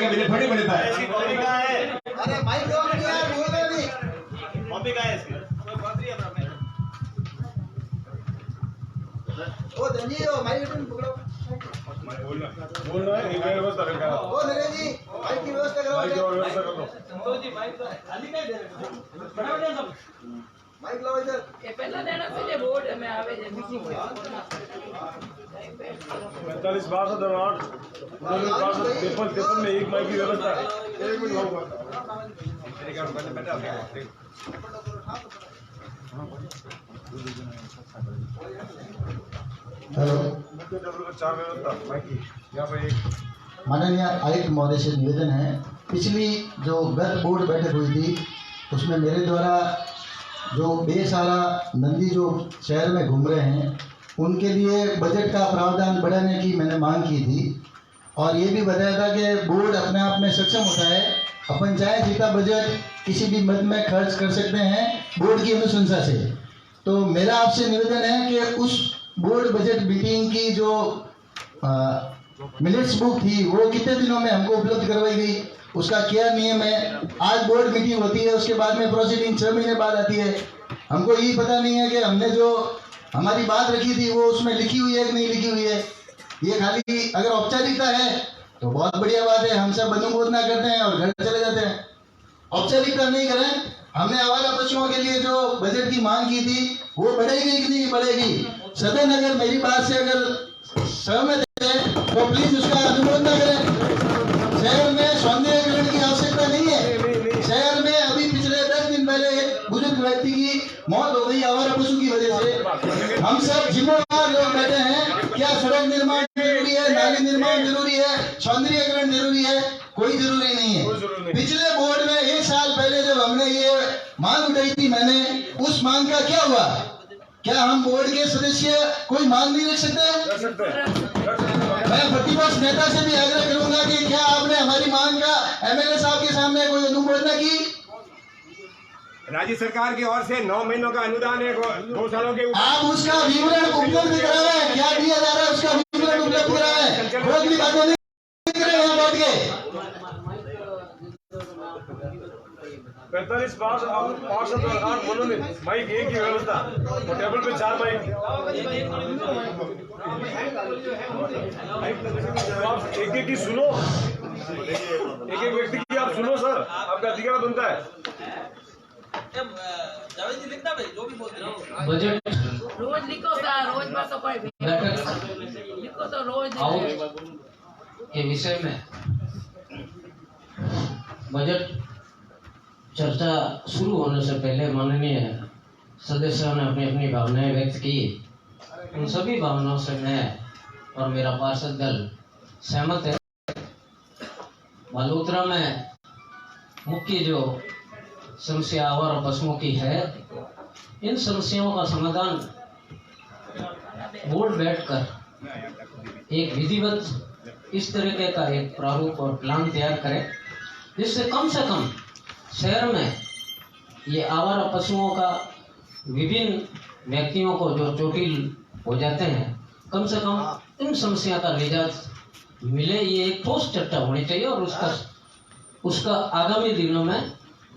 मेरे बड़े बड़े भाई इसकी कॉपी कहाँ है? अरे माइक दो मुझे यार, बोल रहे नहीं। कॉपी कहाँ है इसकी? ओ धनजी, ओ माइक पकड़ो। बोल रहा है एक व्यवस्था रखा है। ओ नरेश जी, माइक की व्यवस्था करो। माइक की व्यवस्था कर दो। माइक लाओ इधर। ये पहला देना से बोर्ड में आवे जे 45 62 53 में एक माइक की व्यवस्था है। एक मिनट होगा। हेलो, चार व्यवस्था माइक की यहाँ पे एक। माननीय आयुक्त महोदय से निवेदन है, पिछली जो गत बोर्ड बैठक हुई थी उसमें मेरे द्वारा जो बेसहारा नंदी जो शहर में घूम रहे हैं उनके लिए बजट का प्रावधान बढ़ाने की मैंने मांग की थी और ये भी बताया था कि बोर्ड अपने आप में सक्षम होता है, अपन चाहे जितना बजट किसी भी मद में खर्च कर सकते हैं बोर्ड की अनुशंसा से। तो मेरा आपसे निवेदन है कि उस बोर्ड बजट मीटिंग की जो मिनट्स बुक थी वो कितने दिनों में हमको उपलब्ध करवाई गई, उसका क्या नियम है। आज बोर्ड मीटिंग होती है, उसके बाद में प्रोसीडिंग 6 महीने बाद आती है। हमको ये पता नहीं है कि हमने जो हमारी बात रखी थी वो उसमें लिखी हुई है कि नहीं लिखी हुई है। ये खाली अगर औपचारिकता है तो बहुत बढ़िया बात है, हम सब अनुमोदना करते हैं और घर चले जाते हैं। औपचारिकता नहीं करें। हमने आवारा पशुओं के लिए जो बजट की मांग की थी वो बढ़ेगी कि नहीं बढ़ेगी। सदन अगर मेरी बात से अगर सहमत है तो प्लीज उसका अनुमोदन करें। शहर में सौंदर्यीकरण की आवश्यकता नहीं है। शहर में अभी पिछले 10 दिन पहले एक बुजुर्ग व्यक्ति की मौत हो गई आवारा पशु की वजह से। हम सब जिम्मेदार लोग बैठे हैं, क्या सड़क निर्माण जरूरी है, नाली निर्माण जरूरी है, सौंदर्यीकरण जरूरी है? कोई जरूरी नहीं है। पिछले बोर्ड में 1 साल पहले जब हमने ये मांग उठाई थी मैंने, उस मांग का क्या हुआ? क्या हम बोर्ड के सदस्य कोई मांग नहीं रख सकते? मैं प्रतिपक्ष नेता से भी आग्रह करूंगा कि क्या आपने हमारी मांग का एमएलए साहब के सामने कोई अनुमोदना की? राज्य सरकार की ओर से 9 महीनों का अनुदान है, 2 सालों के आप उसका विवरण उपलब्ध करावे, क्या दिया जा रहा है उसका विवरण उपलब्ध करावे। बहुत भी बातें नहीं करें यहाँ बैठ के। 45 5 बोलो नहीं, माइक एक ही व्यवस्था और टेबल पे 4 माइक। आप एक एक की सुनो, एक एक व्यक्ति की आप सुनो सर, आपका अधिकार बनता है। बजट रोज लिखो सर, रोज में तो कोई लिखो तो रोज के विषय में बजट चर्चा शुरू होने से पहले माननीय सदस्यों ने अपनी अपनी भावनाएं व्यक्त की। उन सभी भावनाओं से मैं और मेरा पार्षद दल सहमत है। बालोतरा में मुख्य जो समस्या आवारा पशुओं की है, इन समस्याओं का समाधान बोर्ड बैठकर एक विधिवत इस तरीके का एक प्रारूप और प्लान तैयार करें जिससे कम से कम शहर में ये आवारा पशुओं का विभिन्न व्यक्तियों को जो चोटिल हो जाते हैं, कम से कम इन समस्या का निजात मिले। ये एक ठोस चर्चा होनी चाहिए और उसका आगामी दिनों में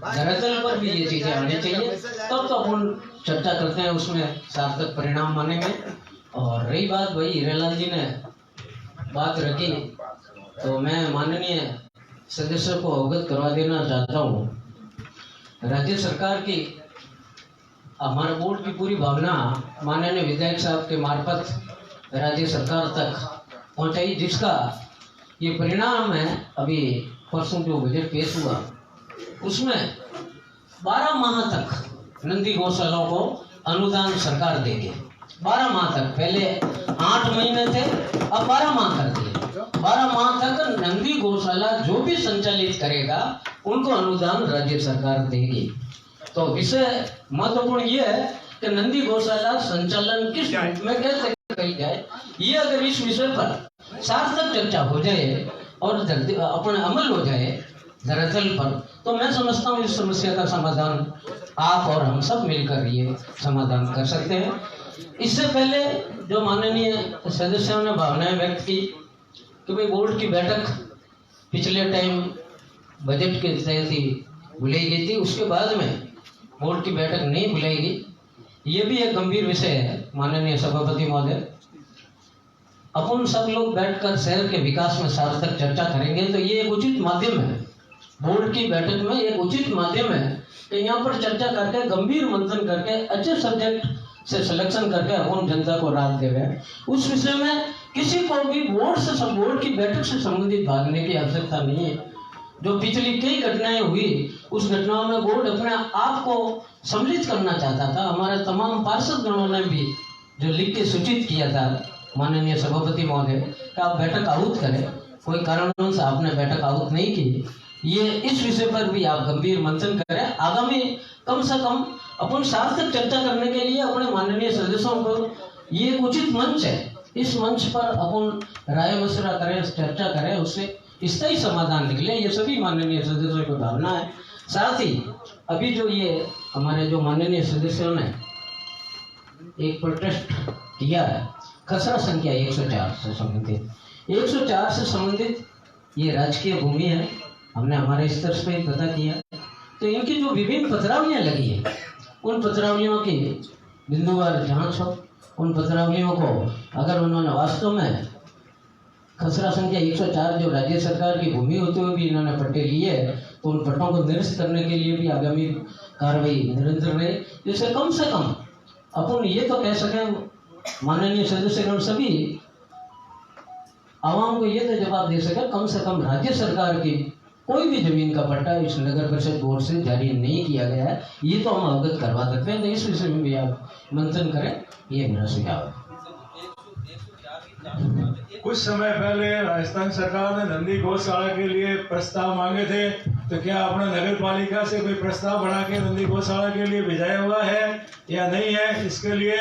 धरातल पर भी ये चीजें आनी चाहिए। तब तो अपन चर्चा करते हैं, उसमें सार्थक परिणाम मानेंगे। और रही बात भाई हीरालाल जी ने बात रखी, तो मैं माननीय सदस्यों को अवगत करवा देना चाहता हूँ। राज्य सरकार की हमारे बोर्ड की पूरी भावना माननीय विधायक साहब के मार्फत राज्य सरकार तक पहुँचाई, जिसका ये परिणाम है। अभी परसों जो बजट पेश हुआ उसमें 12 माह तक नंदी गौशालाओं को अनुदान सरकार देगी। 12 माह तक, पहले 8 महीने थे, अब 12 माह कर दिए। 12 माह तक नंदी गौशाला जो भी संचालित करेगा उनको अनुदान राज्य सरकार देगी। तो विषय महत्वपूर्ण ये है कि नंदी गौशाला संचालन किस रूप में कैसे कही जाए। ये अगर इस विषय पर सार्थक चर्चा हो जाए और अपने अमल हो जाए धरातल पर, तो मैं समझता हूँ इस समस्या का समाधान आप और हम सब मिलकर ये समाधान कर सकते हैं। इससे पहले जो माननीय सदस्यों ने भावनाएं व्यक्त की कि भाई बोर्ड की बैठक पिछले टाइम बजट के तहत ही बुलाई गई थी, उसके बाद में बोर्ड की बैठक नहीं बुलाई गई। ये भी एक गंभीर विषय है माननीय सभापति महोदय। अपन सब लोग बैठकर शहर के विकास में सार्थक चर्चा करेंगे तो ये एक उचित माध्यम है, बोर्ड की बैठक में एक उचित माध्यम है कि यहाँ पर चर्चा करके गंभीर मंथन करके अच्छे सब्जेक्ट से सिलेक्शन करके अपन जनता को राहत देवे। उस विषय में किसी को भी बोर्ड की बैठक से संबंधित भागने की आवश्यकता नहीं है। जो पिछली कई घटनाएं हुई उस घटनाओं में बोर्ड अपने आप को सम्मिलित करना चाहता था। हमारे तमाम पार्षद गणों ने भी जो लिख के सूचित किया था माननीय सभापति महोदय कि आप बैठक आहूत करें, कोई कारणों से आपने बैठक आहूत नहीं की। ये इस विषय पर भी आप गंभीर मंथन करें। आगामी कम से कम अपन सार्थक चर्चा करने के लिए अपने माननीय सदस्यों को ये एक उचित मंच है, इस मंच पर अपन राय मशवरा करें, चर्चा करें, उससे स्थायी समाधान निकले। ये सभी माननीय सदस्यों को भावना है। साथ ही अभी जो ये हमारे जो माननीय सदस्यों ने एक प्रोटेस्ट किया है खसरा संख्या 104 से संबंधित, 104 से संबंधित ये राजकीय भूमि है, हमने हमारे स्तर पे पता किया। तो इनकी जो विभिन्न पत्रावलियाँ लगी है उन पत्रावलियों की बिंदुवार जांच हो। उन पत्रावलियों को अगर उन्होंने वास्तव में खसरा संख्या 104 जो राज्य सरकार की भूमि होते हुए भी इन्होंने पट्टे लिए तो उन पट्टों को निरस्त करने के लिए भी आगामी कार्रवाई निरंतर रहे, जिससे कम से कम अपन ये तो कह सकें माननीय सदस्यगण सभी आवाम को ये तो जवाब दे सके कम से कम राज्य सरकार की कोई भी जमीन का पट्टा इस नगर परिषद बोर्ड से जारी नहीं किया गया है, ये तो हम अवगत करवा सकते हैं। तो इस विषय में भी आप मंथन करें, ये मेरा सुझाव है। कुछ समय पहले राजस्थान सरकार ने नंदी गौशाला के लिए प्रस्ताव मांगे थे, तो क्या अपने नगर पालिका से कोई प्रस्ताव बढ़ा के नंदी गौशाला के लिए भिजाया हुआ है या नहीं है, इसके लिए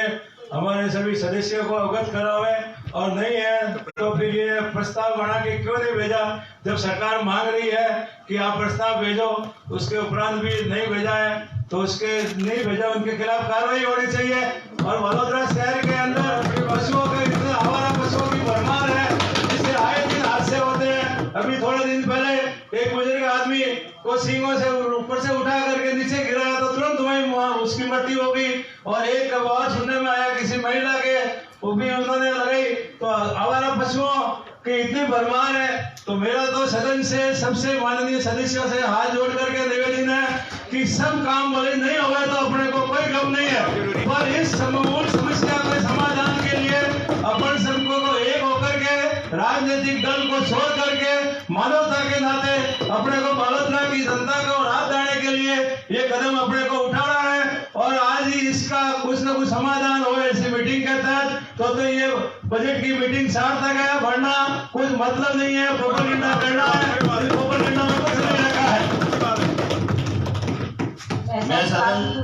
हमारे सभी सदस्यों को अवगत करावे। और नहीं है तो फिर ये प्रस्ताव बना के क्यों नहीं भेजा? जब सरकार मांग रही है कि आप प्रस्ताव भेजो, उसके उपरांत भी नहीं भेजा है तो उसके नहीं भेजा, उनके खिलाफ कार्रवाई होनी चाहिए। और वडोदरा शहर के अंदर पशुओं के इतने आवारा पशुओं की भरमार है, जिससे आए दिन हादसे होते हैं। अभी थोड़े दिन पहले एक बुजुर्ग आदमी को सींगों से ऊपर से उठा करके नीचे गिराया तो तुरंत वहीं उसकी मृत्यु हो गई। और एक और सुनने में आया किसी महिला के वो भी उन्होंने लगाई। तो आवारा पशुओं की इतनी भरमार है। तो मेरा तो सदन से सबसे माननीय सदस्यों से हाथ जोड़ करके निवेदन है कि सब काम भले नहीं हो गए तो अपने को कोई गम नहीं है, पर इस मूल समस्या के समाधान के लिए अपन सबको को एक होकर के राजनीतिक दल को छोड़ करके मानवता के नाते अपने को वडोदरा की जनता को राहत देने के लिए ये कदम अपने को उठाना है। और आज ही इसका कुछ न कुछ समाधान हो ऐसी मीटिंग के तहत तो ये बजट की मीटिंग सार्थक है, वरना कुछ मतलब नहीं है, प्रोपेगेंडा करना है। प्रोपेगेंडा में कुछ नहीं रखा है।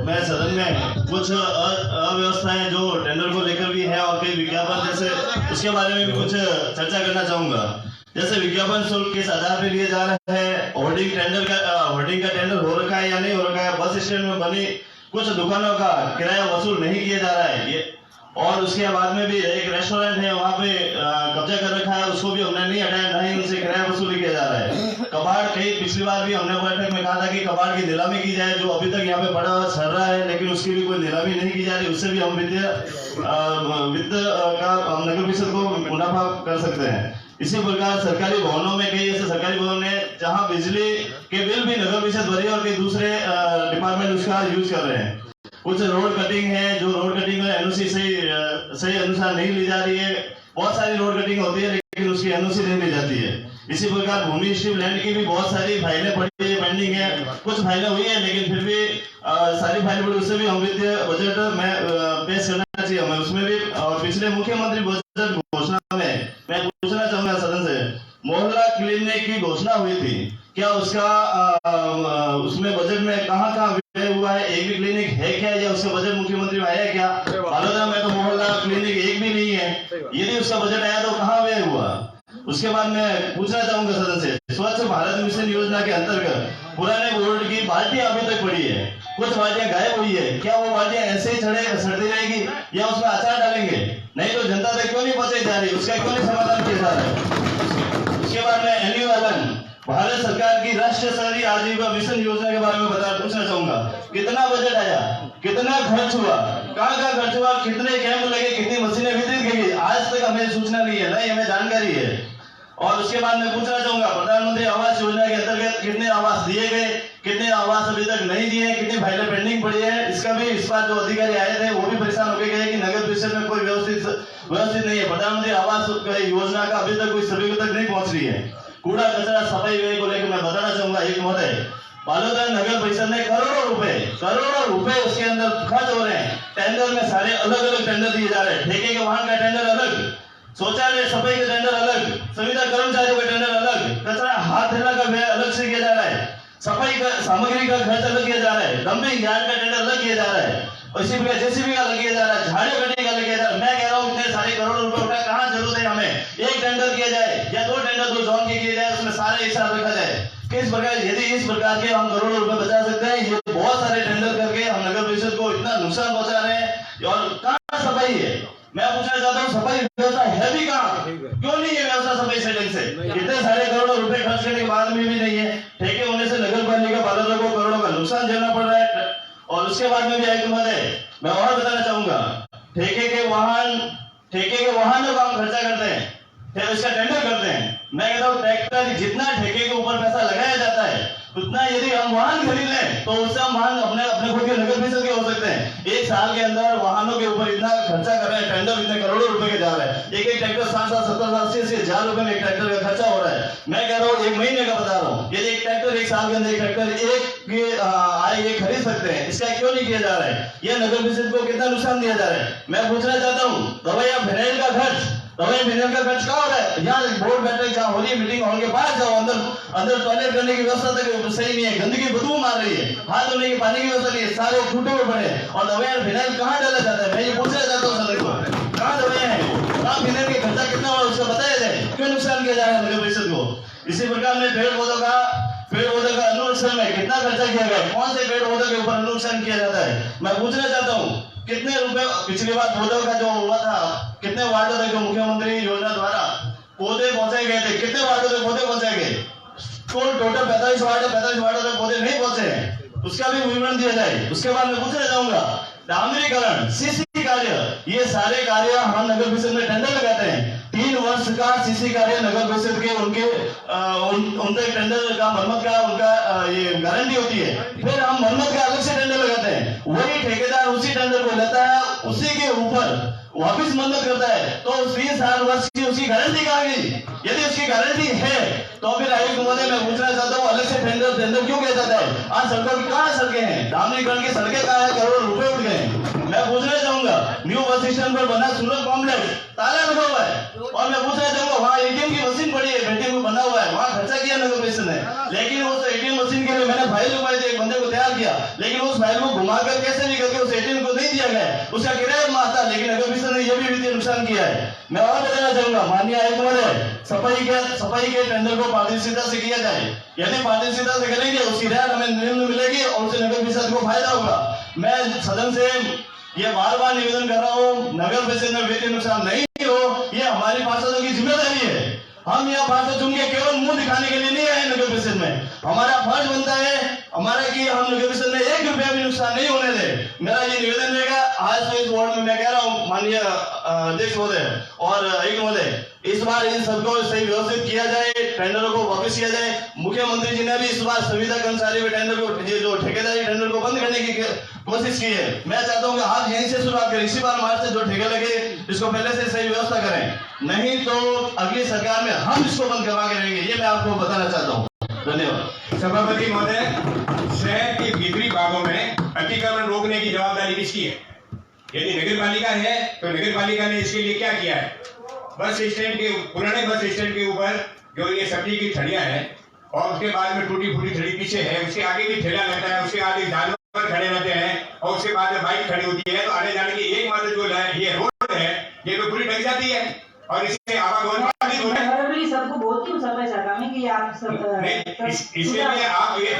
मैं सदन में कुछ अव्यवस्थाएं जो टेंडर को लेकर भी है और कई विज्ञापन जैसे उसके बारे में भी कुछ चर्चा करना चाहूंगा। जैसे विज्ञापन शुल्क किस आधार पर लिए जा रहे हैं, होर्डिंग का टेंडर हो रखा है या नहीं हो रखा है, बस स्टैंड में बनी कुछ दुकानों का किराया वसूल नहीं किया जा रहा है ये। और उसके बाद में भी एक रेस्टोरेंट है वहाँ पे कब्जा कर रखा है, उसको भी हमने नहीं हटाया, ना ही उनसे किराया वसूली किया जा रहा है। कबाड़ कई पिछली बार भी हमने बैठक में कहा था कि कबाड़ की नीलामी की जाए, जो अभी तक यहाँ पे पड़ा हुआ चल रहा है, लेकिन उसकी भी कोई नीलामी नहीं की जा रही। उससे भी हम वित्त का नगर परिषद को मुनाफा कर सकते हैं। इसी प्रकार सरकारी भवनों में कई ऐसे सरकारी भवन है जहाँ बिजली के बिल भी नगर परिषद भरी और कई दूसरे डिपार्टमेंट उसका यूज कर रहे हैं। कुछ रोड कटिंग है, जो रोड कटिंग में एनओसी सही अनुसार नहीं ली जा रही है। बहुत सारी रोड कटिंग होती है लेकिन उसकी एनओसी नहीं ली जाती है। इसी प्रकार भूमि स्ट्रिप लैंड की भी बहुत सारी फाइलें पड़ी है, पेंडिंग है। कुछ फाइलें हुई है लेकिन फिर भी सारी फाइलें पड़ी, उससे भी हम वित्तीय बजट में पेश करना चाहिए हमें उसमें भी। और पिछले मुख्यमंत्री बजट घोषणा में मैं पूछना चाहूंगा सदन से, मोहल्ला क्लिनिक की घोषणा हुई थी, क्या उसका उसमें बजट में कहाँ व्यय हुआ है? एक भी क्लिनिक है क्या, या उसका बजट मुख्यमंत्री में आया क्या? वडोदरा में तो मोहल्ला क्लिनिक एक भी नहीं है, यदि उसका बजट आया तो कहाँ व्यय हुआ? उसके बाद मैं पूछना चाहूंगा सदन से, स्वच्छ भारत मिशन योजना के अंतर्गत पुराने बोर्ड की बाल्टियां अभी तक पड़ी है, कुछ बाल्टियां गायब हुई है, क्या वो बाल्टियां ऐसे ही सड़ती रहेगी या उसमें अचार डालेंगे? नहीं तो जनता तक क्यों नहीं पहुंचाई जा रही, उसका क्यों नहीं समाधान किया जा रहा है? उसके बाद में एन्युअल भारत सरकार की राष्ट्रीय शहरी आजीविका मिशन योजना के बारे में पूछना चाहूंगा। कितना बजट आया, कितना खर्च हुआ, कहाँ खर्च हुआ, कितने कैंप लगे, कितनी मशीनें वितरित की, आज तक हमें सूचना नहीं है, नहीं हमें जानकारी है। और उसके बाद मैं पूछना चाहूंगा, प्रधानमंत्री आवास योजना के अंतर्गत कितने आवास दिए गए, कितने आवास अभी तक नहीं दिए, कितनी फाइलें पेंडिंग पड़ी है। इसका भी इस बार जो अधिकारी आए थे वो भी परेशान होकर गए कि नगर परिषद में कोई व्यवस्थित नहीं है। प्रधानमंत्री आवास योजना का अभी तक कोई सभी तक नहीं पहुंच रही है। कूड़ा कचरा सफाई व्यय को लेकर मैं बताना चाहूंगा, एक महोदय, बालोद नगर परिषद में करोड़ों रुपए उसके अंदर खर्च हो रहे हैं। टेंडर में सारे अलग अलग टेंडर दिए जा रहे हैं। ठेके के वाहन का टेंडर अलग, शौचालय सफाई का टेंडर अलग, संविदा कर्मचारियों का टेंडर अलग, कचरा हाथ धोने का व्यय अलग से किया जा रहा है, सफाई का सामग्री का खर्च अलग किया जा रहा है, डंपिंग यार्ड का टेंडर अलग किया जा रहा है, और इसी प्रकार जेसीबी का अलग किया जा रहा है, झाड़ियों कटने का अलग किया जा रहा है। मैं कह रहा हूँ इतने सारे करोड़ों रुपए उठा, कहाँ जरूरत है हमें एक टेंडर किया जाए या 2 टेंडर 2 जोन के किए जाए, उसमें सारे एक साथ रखा जाए। किस प्रकार, यदि इस प्रकार के हम करोड़ों रुपए बचा सकते हैं, ये बहुत सारे टेंडर करके हम नगर परिषद को इतना नुकसान पहुंचा रहे हैं। और कहाँ सफाई है, मैं पूछना चाहता हूँ, सफाई व्यवस्था है भी कहाँ, क्यों नहीं है व्यवस्था सफाई से ढंग से? इतने सारे करोड़ों रुपए खर्च करने के बाद में भी नहीं है। ठेके होने से नगर पालिका बालोद को करोड़ों का नुकसान झेलना पड़ रहा है। और उसके बाद में भी आयुक्त महोदय, मैं और बताना चाहूंगा, ठेके के वाहनों का हम खर्चा करते हैं, इसका टेंडर करते हैं। मैं कहता हूँ ट्रैक्टर जितना ठेके के ऊपर पैसा लगाया जाता है उतना यदि हम वाहन खरीद लें तो उससे हम वाहन अपने खुद के नगर परिषद के हो सकते हैं। एक साल के अंदर वाहनों के ऊपर इतना खर्चा कर रहे हैं, टेंडर इतने करोड़ों रुपए के जा रहे हैं। एक ट्रैक्टर 60-70-80 हजार रुपए में एक ट्रैक्टर का खर्चा हो रहा है। मैं कह रहा हूँ 1 महीने का बता रहा हूँ, यदि एक ट्रैक्टर एक साल के अंदर एक ट्रैक्टर आए ये खरीद सकते हैं, इसका क्यों नहीं किया जा रहा है? यह नगर परिषद को कितना नुकसान दिया जा रहा है। मैं पूछना चाहता हूँ, दवाई फिनाइल का खर्च कहाँ हो रहा है? यहाँ बोर्ड बैठक जहाँ हो रही है मीटिंग हॉल के बाहर जाओ, अंदर टॉयलेट करने की व्यवस्था तक सही नहीं है, गंदगी बदबू मार रही है, हाथ धोने की पानी की व्यवस्था नहीं है, सारे टूटे हुए पड़े हैं। और दवाइयाँ फिनाइल कहाँ डाला जाता है? मैं ये पूछना चाहता हूँ सदन को, कहाँ दवाइयाँ हैं, कहाँ फिनाइल का खर्चा कितना हो उसका बताया जाए, क्यों नुकसान किया जा रहा है नगर परिषद को। इसी प्रकार में पेड़ पौधों का अनुरक्षण में कितना खर्चा किया गया, कौन से पेड़ पौधों के ऊपर अनुरक्षण किया जाता है? मैं पूछना चाहता हूँ, कितने रुपए पिछली बार पौधों का जो हुआ था, कितने वार्डों तक जो मुख्यमंत्री योजना द्वारा पौधे पहुंचाए गए थे, कितने वार्डों तक पौधे पहुंचाए गए? टोटल 45 वार्डों तक पौधे नहीं पहुंचे हैं, उसका भी विवरण दिया जाए। उसके बाद मैं पूछना चाहूंगा, डामरीकरण, सीसी कार्य, ये सारे कार्य हम नगर परिषद में टेंडर लगाते हैं। 3 वर्ष का सीसी कार्य नगर परिषद के उनके टेंडर का मरम्मत का उनका ये गारंटी होती है। फिर हम मरम्मत का अलग से टेंडर लगाते हैं, वही ठेकेदार उसी टेंडर को लेता है, उसी के ऊपर वापिस मरम्मत करता है, तो 3 वर्ष की उसकी गारंटी कहाँ गई? यदि उसकी गारंटी है तो फिर आयुक्त महोदय मैं पूछना चाहता हूँ, अलग से टेंडर क्यों किया जाता है? आज सड़कों की कहाँ सड़कें हैं, डामरीकरण की सड़कें कहाँ है, करोड़ों रुपए उठ गए। मैं पूछना चाहूंगा, न्यू बस स्टैंड पर बना सूरज कॉम्प्लेक्स ताला लगा हुआ है, और मैं पूछना चाहूंगा वहाँ एटीएम की मशीन पड़ी है, बेटे को बना हुआ है, वहाँ खर्चा किया नगर परिषद ने, लेकिन उस एटीएम मशीन के लिए मैंने फाइल लगवाई थी, एक बंदे को तैयार किया, लेकिन उस फाइल को घुमाकर कैसे भी करके उस एटीएम को नहीं दिया गया, उसका किराया माफ था, लेकिन नगर परिषद ने यह भी वित्तीय नुकसान किया है। मैं और बताना चाहूंगा, माननीय आयुक्त महोदय, सफाई के टेंडर को पारदर्शिता से किया जाए। यदि पारदर्शिता से करेंगे उसकी रियायत हमें निम्न मिलेगी और उससे नगर परिषद को फायदा होगा। मैं सदन से ये बार निवेदन कर रहा हूँ, नगर परिषद में वित्तीय नुकसान नहीं हो, ये हमारी पार्षदों की जिम्मेदारी है। हम यहाँ पार्षद चुन के केवल मुंह दिखाने के लिए नहीं आए नगर परिषद में, हमारा फर्ज बनता है हमारा कि हम नगर परिषद में 1 रुपया भी नुकसान नहीं होने दे। मेरा ये निवेदन रहेगा। आज तो इस वार्ड में मैं कह रहा हूँ माननीय अध्यक्ष महोदय और आयुक्त महोदय, इस बार इन सबको सही व्यवस्थित किया जाए, टेंडरों को वापस किया जाए। मुख्यमंत्री जी ने भी इस बार संविदा कर्मचारी के टेंडर को, जो ठेकेदारी टेंडर को बंद करने की कोशिश की है। मैं चाहता हूँ कि आप यहीं से शुरुआत करें, इसी बार मार्च से जो ठेके लगे इसको पहले से सही व्यवस्था करें, नहीं तो अगली सरकार में हम इसको बंद करवा के रहेंगे। ये मैं आपको बताना चाहता हूँ। धन्यवाद। सभापति महोदय, शहर के भीतरी भागों में अतिक्रमण रोकने की जवाबदारी किसकी है? यदि नगर पालिका है तो नगर पालिका ने इसके लिए क्या किया है? पुराने बस स्टैंड के ऊपर जो ये सब्जी की थड़ियां हैं और उसके बाद में टूटी फूटी थड़ी पीछे है, उसके आगे भी ठेला लगता है, उसके आगे जानवर खड़े रहते हैं और उसके बाद में बाइक खड़ी होती है, तो आने जाने की एकमात्र जो ये रोड है ये तो पूरी ढक जाती है और इससे आवागमन बाधित होता है। सबको बहुत क्यों समय सरकार कि आप सब इसलिए आप ये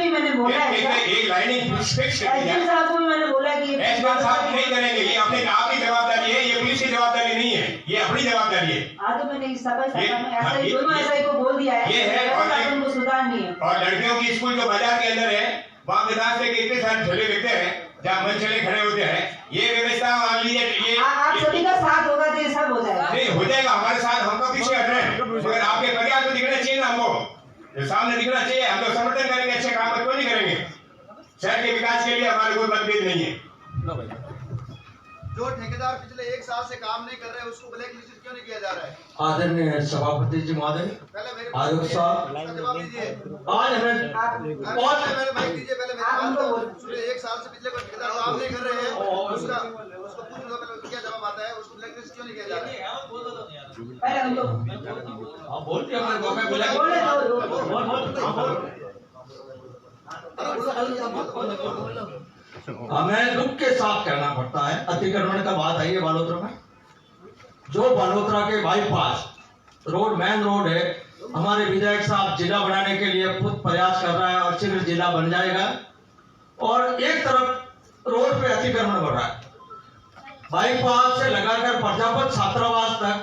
मैंने बोला एक लाइनिंग फिक्स साहब को मैंने बोला कि नहीं करेंगे, ये अपने आप की जवाबदारी है, ये पुलिस की जवाबदारी नहीं है। है, ये अपनी जवाबदारी है। आज तो मैंने इस सफाई सरकार में ऐसा ही ये- दोनों ऐसा ही को बोल दिया है ये है और व्यवस्था उनको सुधारनी है। और लड़कियों की स्कूल जो बाजार के अंदर है, वहाँ के रास्ते के इतने सारे ठेले बिकते हैं जहाँ मनचले खड़े होते हैं, ये व्यवस्था मान लीजिए ये आप सभी का साथ होगा तो ये सब हो जाएगा। नहीं हो जाएगा हमारे साथ, हम तो पीछे हट रहे हैं, मगर आपके प्रयास तो दिखना चाहिए ना हमको, सामने दिखना चाहिए। हम तो समर्थन करेंगे, अच्छे काम क्यों नहीं करेंगे। शहर के विकास के लिए हमारे कोई मतभेद नहीं है। जो ठेकेदार पिछले 1 साल से काम नहीं कर रहे उसको ब्लैक लिस्ट क्यों नहीं किया जा रहा है? आदरणीय सभापति जी महोदय, पहले मेरे आयोग साहब, इसका जवाब दीजिए। आज हमें बहुत मेरे माइक दीजिए पहले मेरे आप उनको बात बोलो। सुनिए। 1 साल से पिछले कोई ठेकेदार काम नहीं कर रहे हैं, उसको पूछ लो पहले क्या जवाब आता है, उसको ब्लैक लिस्ट क्यों नहीं किया जा रहा है? पहले हम लोग बोलते हैं बोले हमें दुख के साथ कहना पड़ता है, अतिक्रमण का बात आई है बालोतरा में। जो बालोतरा के बाईपास रोड मेन रोड है, हमारे विधायक साहब जिला बनाने के लिए खुद प्रयास कर रहा है और शीघ्र जिला बन जाएगा। और एक तरफ रोड पे अतिक्रमण हो रहा है, बाईपास से लगाकर प्रजापत छात्रावास तक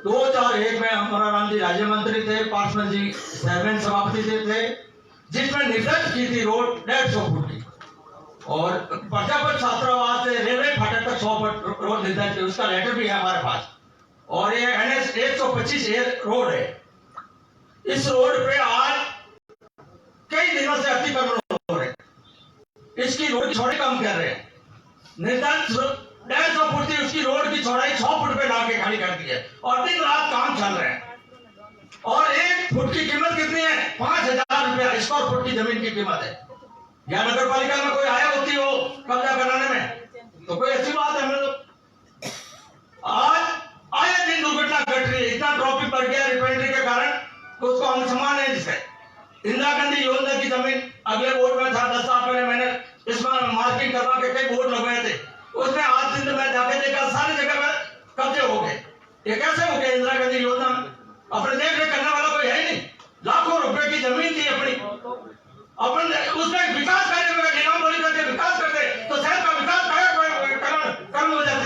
2001 में हमारा राम जी राज्य मंत्री थे, पार्षद जी चेयरमैन सभापति थे, जिसमें निर्धारित की थी रोड 150 फुट की, और प्रजापत छात्रावास से रेलवे फाटक तक 100 फुट रोड निर्धारित की, उसका लेटर भी है हमारे पास। और ये NH 125 रोड है। इस रोड पे आज कई दिनों से अतिक्रमण हो रहे हैं, इसकी रोड की चौड़ाई कम कर रहे हैं। निर्धारित 150 फुट की उसकी रोड की चौड़ाई 100 फुट पे लाके खाली कर दी है, और दिन रात काम चल रहे हैं। और 1 फुट की कीमत कितनी है? 5000 रुपया स्क्वायर फुट की जमीन की कीमत है। या नगर पालिका में कोई आया होती हो कब्जा कराने में, तो कोई अच्छी बात है। हमें तो आज आए दिन दुर्घटना घट रही है, इतना ट्रैफिक बढ़ गया रिफाइनरी के कारण, तो उसको हम समान है। जिससे इंदिरा गांधी योजना की जमीन अगले बोर्ड में था, 10 साल पहले मैंने इसमें मार्किंग करवा के कई बोर्ड लगवाए थे, उसमें आज दिन में जाके देखा सारी जगह में कब्जे हो गए। ये कैसे हो गया? इंदिरा गांधी योजना अपने देख रेख करने वाला कोई है ही नहीं। लाखों रुपए की जमीन थी अपनी, अपन उसमें विकास कार्य में निगम बोली करके विकास करते तो शहर का विकास कर्म हो जाते।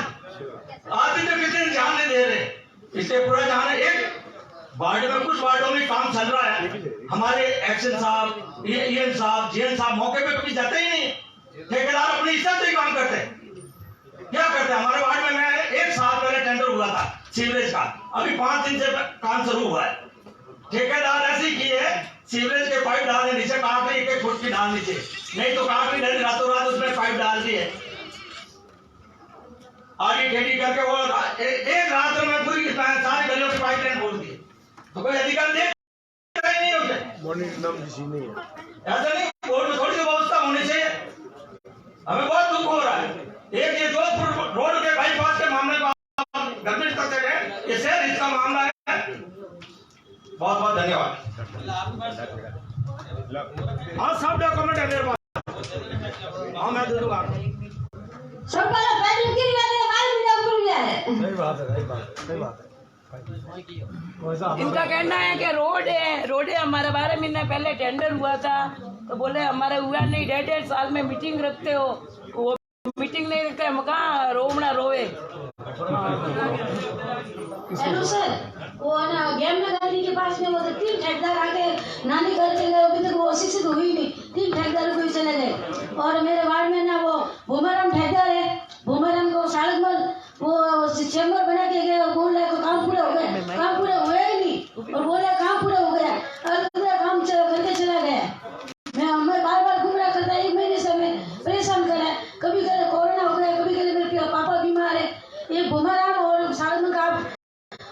आज तो कितने ध्यान नहीं दे रहे, इसलिए पूरा ध्यान है। एक वार्ड में, कुछ वार्डों में काम चल रहा है, हमारे एक्शन साहब, EN साहब, GN साहब मौके पे कभी जाते ही नहीं। ठेकेदार अपनी इज्जत से ही काम करते हैं। क्या करते हैं? हमारे वार्ड में 1 साल पहले टेंडर हुआ था सीवरेज का, अभी 5 दिन से काम शुरू हुआ है। ठेकेदार ऐसे की है, सीवरेज के पाइप डालने नीचे काट रही, 1 फुट की डाल नीचे, नहीं तो काट रही नहीं, रातों रात उसमें पाइप डाल दी है। आगे खेती करके वो एक रात में पूरी सारी गलियों की पाइप लाइन खोल दी। तो कोई अधिकार देख नहीं होते, ऐसा नहीं। बोर्ड में थोड़ी सी व्यवस्था होनी चाहिए। हमें बहुत दुख हो रहा है। एक ये जोधपुर रोड के बाईपास के मामले को गंभीर करते गए, ये शहर इसका मामला है। बहुत बहुत धन्यवाद। हाँ, सब डॉक्यूमेंट है मेरे पास। हाँ, मैं दे दूंगा। इनका कहना है कि रोड है हमारे 12 महीने पहले टेंडर हुआ था, तो बोले हमारे हुआ नहीं, 1.5 साल में मीटिंग रखते हो, वो मीटिंग नहीं रखते, हम कहाँ रोवना रोवे। हेलो सर, वो ना ज्ञाननगर गांधी के पास में वो 3 ठेकेदार आके नानी करके गए, अभी तक वो शिक्षित हुई नहीं, 3 ठेकेदार को ही चले गए। और मेरे वार्ड में ना वो भूमराम ठेकेदार है, भूमराम को सालकमल वो चैम्बर बना के गए और बोल रहे काम पूरा हो गया, काम पूरा हुआ ही नहीं, और बोले काम पूरा हो गया और पूरा काम करके चला गया। मैं बार घूम रहा करता, 1 महीने से हमें परेशान कर रहा है। कभी कभी कोरोना हो गया, कभी कभी मेरे पापा बीमार है। ये भूमराम और सालकमल का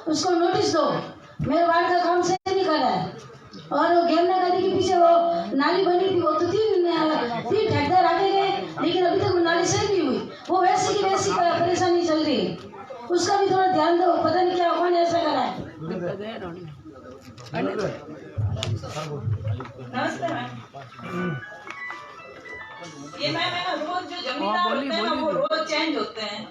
उसको नोटिस दो, मेरे वार्ड का काम सही नहीं कर रहा है। और वो ज्ञाननगर गांधी के पीछे वो नाली बनी थी, वो तो 3 ठेकेदार आगे गए, लेकिन अभी तक वो नाली सही नहीं हुई, वो वैसी की वैसी परेशानी चल रही है। उसका भी थोड़ा ध्यान दो, पता नहीं क्या कौन ऐसा करा है। नमस्ते मैम। ये मैम रोज जो जमींदार होते हैं ना, वो रोज चेंज होते हैं,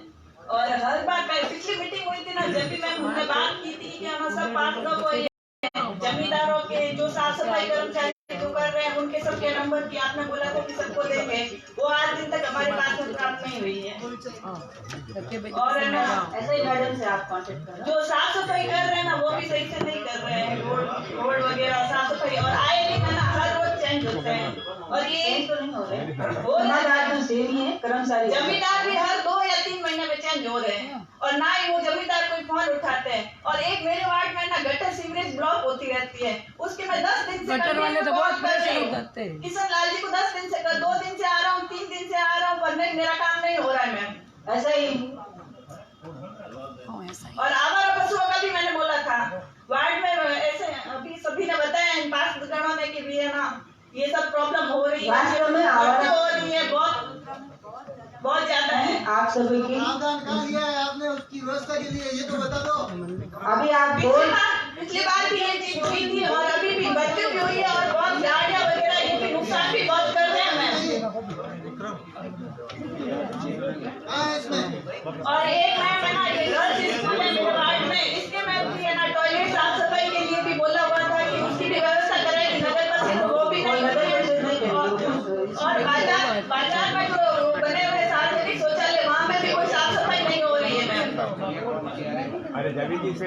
और हर बार पिछली मीटिंग हुई थी ना, जब भी मैम हमने बात की थी कि हम सब पार्ट का वो जमींदारों के जो साफ सफाई कर्मचारी जो कर रहे हैं उनके उनके सबके नंबर की आपने बोला था कि सबको देंगे, वो आज दिन तक हमारे पास में प्राप्त नहीं हुई है। और है ना ऐसे ही मैडम से आप कांटेक्ट करो। जो साफ सफाई कर रहे हैं ना वो भी सही से नहीं कर रहे हैं, रोड वगैरह साफ सफाई, और आए दिन है ना हर रोज चेंज होते हैं, और ये तो नहीं हो रहे, हो रहा आज तो सेम ही है, कर्मचारी जमींदार भी हर 2 या 3 महीने में चेंज हो रहे हैं, और ना ही वो जमींदार कोई फोन उठाते हैं। और एक मेरे वार्ड में ना गटर सीवरेज ब्लॉक होती रहती है, उसके मैं 10 दिन से गटर वाले तो बहुत परेशान करते हैं। किशन लाल जी को 10 दिन से 2 दिन से आ रहा हूँ, 3 दिन से आ रहा हूँ, पर नहीं मेरा काम नहीं हो रहा है मैम। ऐसा ही और आवारा पशुओं का भी मैंने बोला था वार्ड में, ऐसे अभी सभी ने बताया इन पास गणों की भी है ना ये सब प्रॉब्लम हो रही है, वास्तव में आवारा हो रही है, बहुत ज्यादा है। आप सभी की प्रावधान कहाँ लिया है आपने उसकी व्यवस्था के लिए, ये तो बता दो। अभी आप पिछली बार भी ये चीज हुई थी, और अभी भी बच्चों की हुई है, और बहुत झाड़ियाँ वगैरह ये भी नुकसान भी बहुत कर रहे हैं मैम। और एक मैम है ना ये गर्ल्स स्कूल है मेरे वार्ड में, इसके मैम की है ना टॉयलेट साफ सफाई के लिए भी बोला हुआ था कि उसकी भी व्यवस्था करें, नगर परिषद वो भी नहीं कर रही। और बाजार में जो बने हुए सार्वजनिक शौचालय वहाँ पे भी कोई साफ सफाई नहीं हो रही है मैम। अरे जबी जी से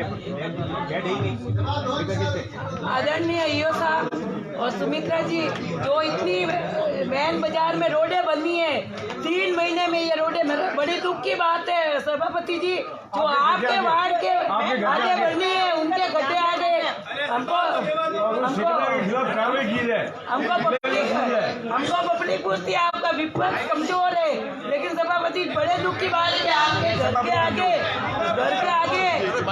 आदरणीय ईओ साहब और सुमित्रा जी, जो इतनी मैन बाजार में रोडें बनी है 3 महीने में, ये रोडें बड़ी दुख की बात है सभापति जी। जो आपके वार्ड के आगे बनी है उनके गड्ढे आ गए, हमको पब्लिक पूछती है आपका विपक्ष कमजोर है, लेकिन सभापति बड़े दुख की बात है कि आपके घर के आगे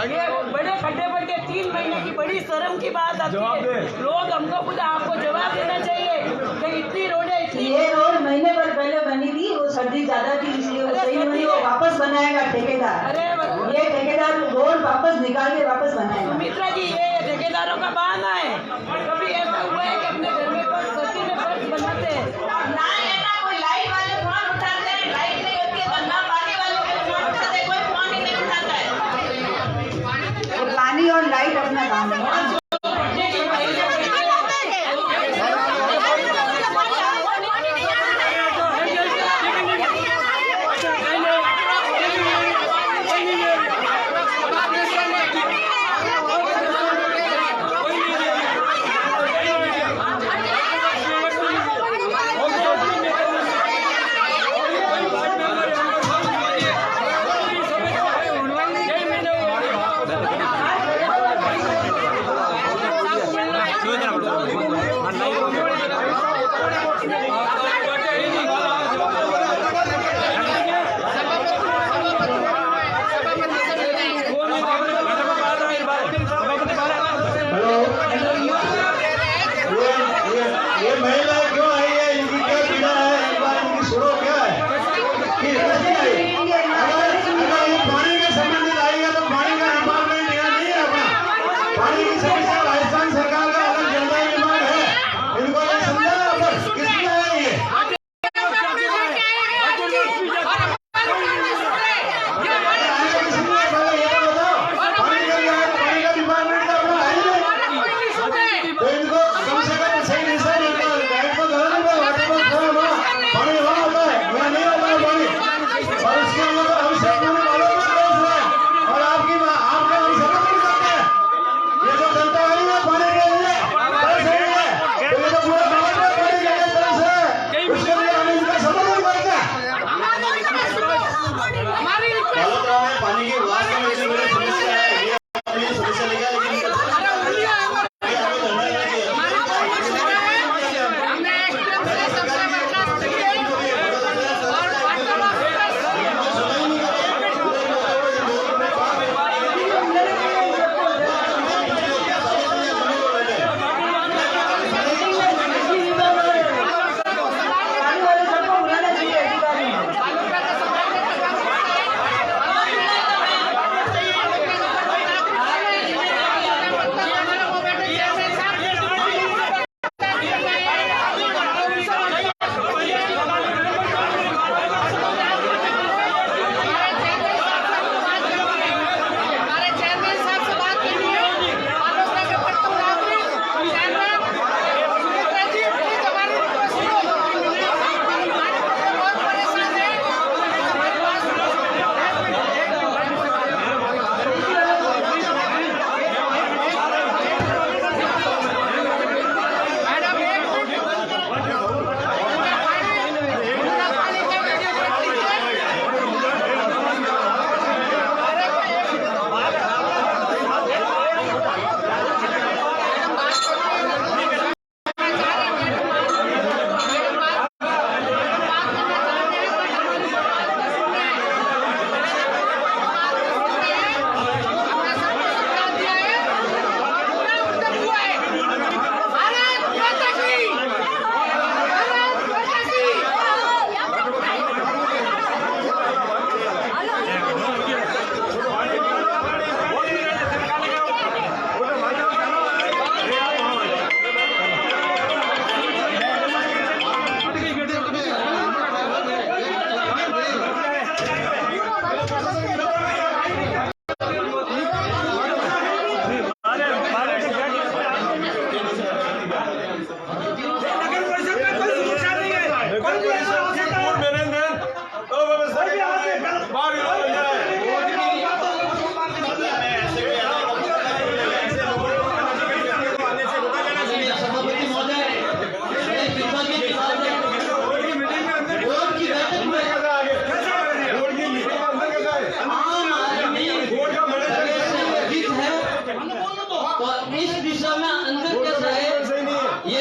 ये बड़े खड्डे पड़ के 3 महीने की बड़ी शर्म की बात आती है। लोग हमको खुद आपको जवाब देना चाहिए कि इतनी रोडें ये रोड महीने भर पहले बनी थी, वो सर्दी ज्यादा थी इसलिए वो सही नहीं हुई, वो वापस बनाएगा ठेकेदार। अरे ये ठेकेदार रोड वापस निकाल के वापस बनाएगा। सुमित्रा जी, ये ठेकेदारों का बहाना है। कभी ऐसा हुआ है कि अपने घर में सर्दी में फर्श बनाते हैं, ना है ना कोई लाइट वाले फोन उठाते हैं, लाइट नहीं होती है तो ना पानी वाले फोन उठाते हैं, कोई फोन ही नहीं उठाता है। तो पानी और लाइट अपना काम है।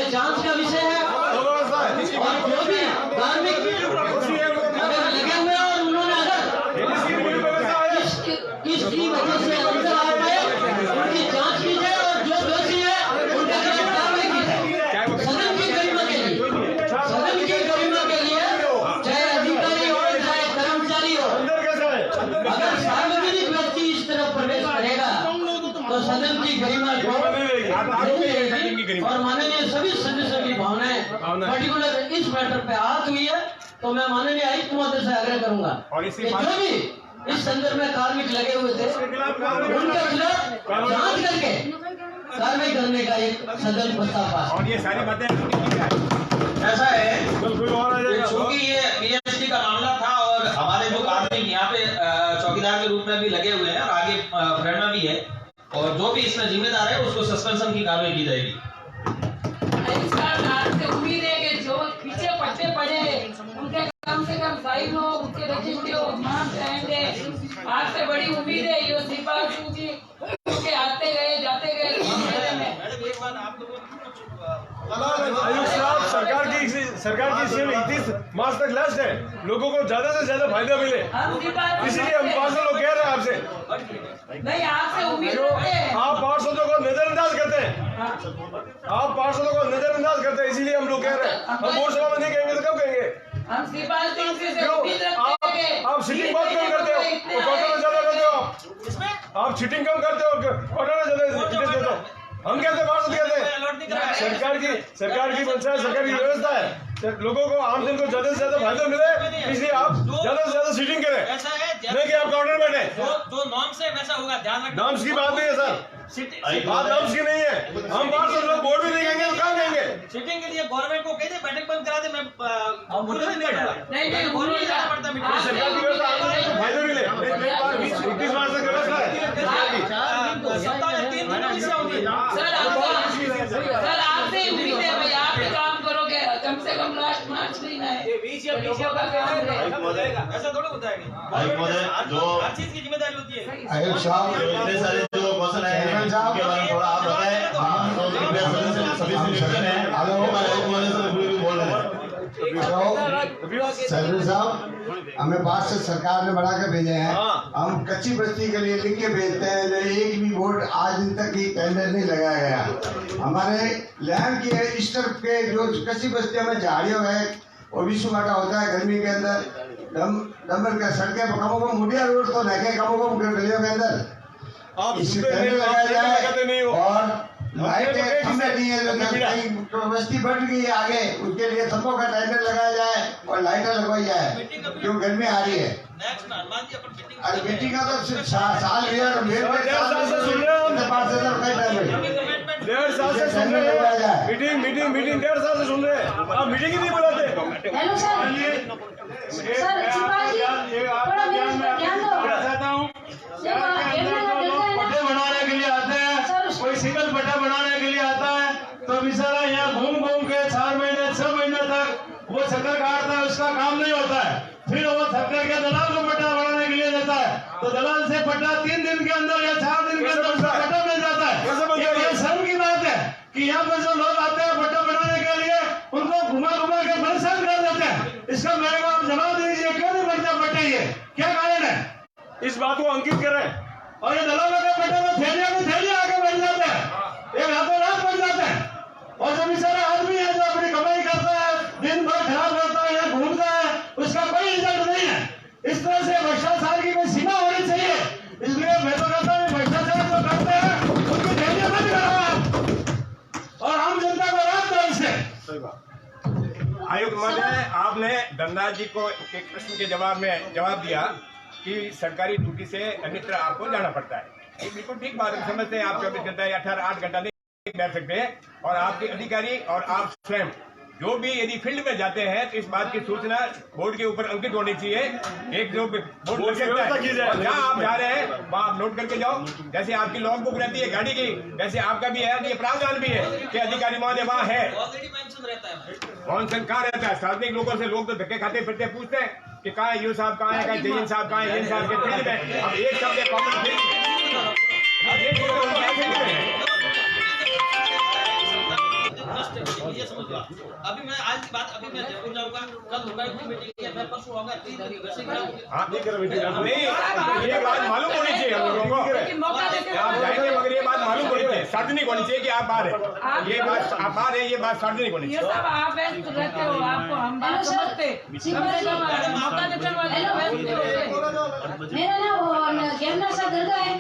ये जांच का विषय है। और जो भी धार्मिक अगर लगे हुए और उन्होंने अगर किसकी वजह से अंदर आ पाए उनकी जांच की जाए और जो दोषी है उनके खिलाफ कार्रवाई की जाए। सदन की गरिमा के लिए, सदन की गरिमा के लिए चाहे अधिकारी हो चाहे कर्मचारी हो, अगर सार्वजनिक व्यक्ति इस तरफ प्रवेश करेगा तो सदन की गरिमा को और माननीय सभी सदस्यों की भावनाएं पर्टिकुलर इस मैटर पे आहत हुई है। तो मैं माननीय आयुक्त महोदय से आग्रह करूंगा कि जो भी इस संदर्भ में कार्मिक लगे हुए थे उनके खिलाफ जांच करके कार्रवाई करने का एक सदन प्रस्ताव पास। और ये सारी बातें ऐसा है क्योंकि ये पीएचडी का मामला था और हमारे जो कार्मिक यहाँ पे चौकीदार के रूप में भी लगे हुए हैं और आगे फ्रंट में भी है और जो भी इसमें जिम्मेदार है उसको सस्पेंशन की कार्रवाई की जाएगी। आपसे उम्मीद है कि जो पीछे पट्टे पड़े उनके कम से कम साइन हो, उनके रजिस्ट्री हो, मान रहेंगे। आपसे बड़ी उम्मीद है यो शिवपाल सिंह जी के आते गए जाते गए। आयुक्त साहब, सरकार की स्कीम 31 मार्च तक लास्ट है, लोगों को ज्यादा से ज्यादा फायदा मिले, इसीलिए हम पार्षद लोग कह रहे हैं आपसे। नहीं, आपसे उम्मीद रखते हैं। आप पार्षदों को नजरअंदाज करते हैं, आप पार्षदों को नजरअंदाज करते हैं, इसीलिए हम लोग कह रहे हैं। हम वोट सभा में नहीं कहेंगे तो कब कहेंगे? हम शिवपाल सिंह से उम्मीद रखते हैं। आप सीटिंग बहुत कम करते हो, क्वार्टर ज्यादा करते हो, आप सीटिंग कम करते हो, क्वार्टर ज्यादा देते हो। हम कहते हैं पार्षद कहते हैं सरकार की पंचायत सरकार की व्यवस्था है, लोगों को आम जन को ज्यादा से ज्यादा फायदा मिले, इसलिए आप ज्यादा से ज्यादा सीटिंग करें, नहीं कि आप काउंटर बैठे। जो नॉर्म्स है वैसा होगा, ध्यान रखना। नॉर्म्स की बात नहीं है सर, बात नॉर्म्स की नहीं है। हम पार्षद लोग वोट भी नहीं कहेंगे तो कहाँ कहेंगे? सीटिंग के लिए गवर्नमेंट को कहते बैठक बंद करा दे, मैं नहीं जाना पड़ता है। सरकार की व्यवस्था आपको फायदा मिले, 31 मार्च तक व्यवस्था है। सप्ताह में 3 दिन इससे होगी। सर आपसे उम्मीद है भाई, आप भी काम करोगे, कम से कम लास्ट मार्च महीना है। ऐसा थोड़ा होता है। आयुक्त महोदय, जो हर चीज की जिम्मेदारी होती है। आयुक्त साहब, इतने सारे जो क्वेश्चन आए हैं उनके बारे में थोड़ा आप बताएं। सभी सदस्य हैं, आयुक्त महोदय से बोल रहे हैं। सर्वे साहब, हमें बात से सरकार ने बढ़ा के भेजे हैं, हम कच्ची बस्ती के लिए लिख के भेजते हैं, एक भी वोट आज दिन तक ही टेंडर नहीं लगाया गया। हमारे लैंड की इस तरफ के जो कच्ची बस्तियों में झाड़ियों है और विश्व बाटा होता है गर्मी के अंदर, डंबर का सड़कें कमों को मुड़िया रोड तो रखे कमों को गलियों के अंदर इसी टेंडर लगाया जाए। और लाइटें खंभे नहीं है, जो बस्ती बढ़ गई है आगे, उसके लिए खंभों का टेंडर लगाया जाए और लाइटें लगवाई जाए, क्यों गर्मी आ रही है। अरे बेटी का तो साल डेढ़ साल से सुन रहे हैं, 1.5 साल से सुन रहे हैं, मीटिंग 1.5 साल से सुन रहे हैं, आप मीटिंग ही नहीं बुलाते। हेलो सर, सर शिवपाल जी, थोड़ा मेरे को ध्यान दो। पट्टे बनाने के लिए आते हैं, कोई सिंगल पट्टा बनाने के लिए आता है तो बेचारा यहाँ घूम घूम के 4 महीने 6 महीने तक वो चक्कर काटता है, उसका काम नहीं होता है। फिर वो थक करके दलाल को पट्टा बनाने के लिए देता है, तो दलाल से पट्टा 3 दिन के अंदर या 4 दिन के अंदर उसका पट्टा मिल जाता है। ये शर्म की बात है कि यहाँ पे जो लोग आते हैं पट्टा बनाने के लिए, उनको घुमा घुमा के परेशान कर देते हैं। इसका मेरे को आप जवाब दीजिए, क्यों नहीं बनता पट्टे, ये क्या कारण है? इस बात को अंकित करें। और ये दलालों के पट्टे में थैलियां आगे बढ़ जाते हैं, एक हाथों रात बढ़ जाते हैं। और जो बेचारा आदमी है जो अपनी कमाई करता है, दिन भर खराब रहता है या घूमता है, उसका कोई रिजल्ट नहीं है। इस तरह से भ्रष्टाचार की कोई सीमा होनी चाहिए। इसलिए मैं तो कहता हूँ भ्रष्टाचार जो करते हैं उनकी थैलियां बंद कराओ और आम जनता को राहत दो इससे। आयुक्त महोदय, आपने धनराज जी को एक प्रश्न के जवाब दिया कि सरकारी ड्यूटी से अन्यत्र आपको जाना पड़ता है। ये बिल्कुल ठीक बात है, समझते हैं आप 24 घंटा या 8 घंटा नहीं बैठ सकते हैं। और आपके अधिकारी और आप स्वयं जो भी यदि फील्ड में जाते हैं तो इस बात की सूचना बोर्ड के ऊपर अंकित होनी चाहिए। एक जो बोर्ड लग सकता है, और जहाँ आप जा रहे हैं वहाँ आप नोट करके जाओ। जैसे आपकी लॉग बुक रहती है गाड़ी की, वैसे आपका भी है, ये प्रावधान भी है कि अधिकारी महोदय वहाँ है। कहाँ रहता है? सार्वजनिक लोगों से लोग तो धक्के खाते फिरते पूछते हैं कि कहाँ है यू साहब, कहाँ है कहाँ जयन साहब, कहाँ है साहब के फील्ड में। अब एक शब्द कॉमन फील्ड ये समझ लो। अभी मैं आज की बात अभी मैं जयपुर जाऊंगा, कल होगा की मीटिंग है, मैं परसों होगा 3 दिन वैसे ही आप नहीं कर मीटिंग नहीं, ये बात मालूम होनी चाहिए हम लोगों को। लेकिन मौका देते आप जाएंगे मगर ये बात मालूम होनी चाहिए, सार्वजनिक होनी चाहिए कि आप बाहर है, ये बात आप बाहर है, ये बात सार्वजनिक होनी ये चाहिए। सब आप व्यस्त रहते हो, आपको हम बात समझते, कम से कम मौका देते हो, व्यस्त होते। मेरा ना वो गेमना सा दरगाह है,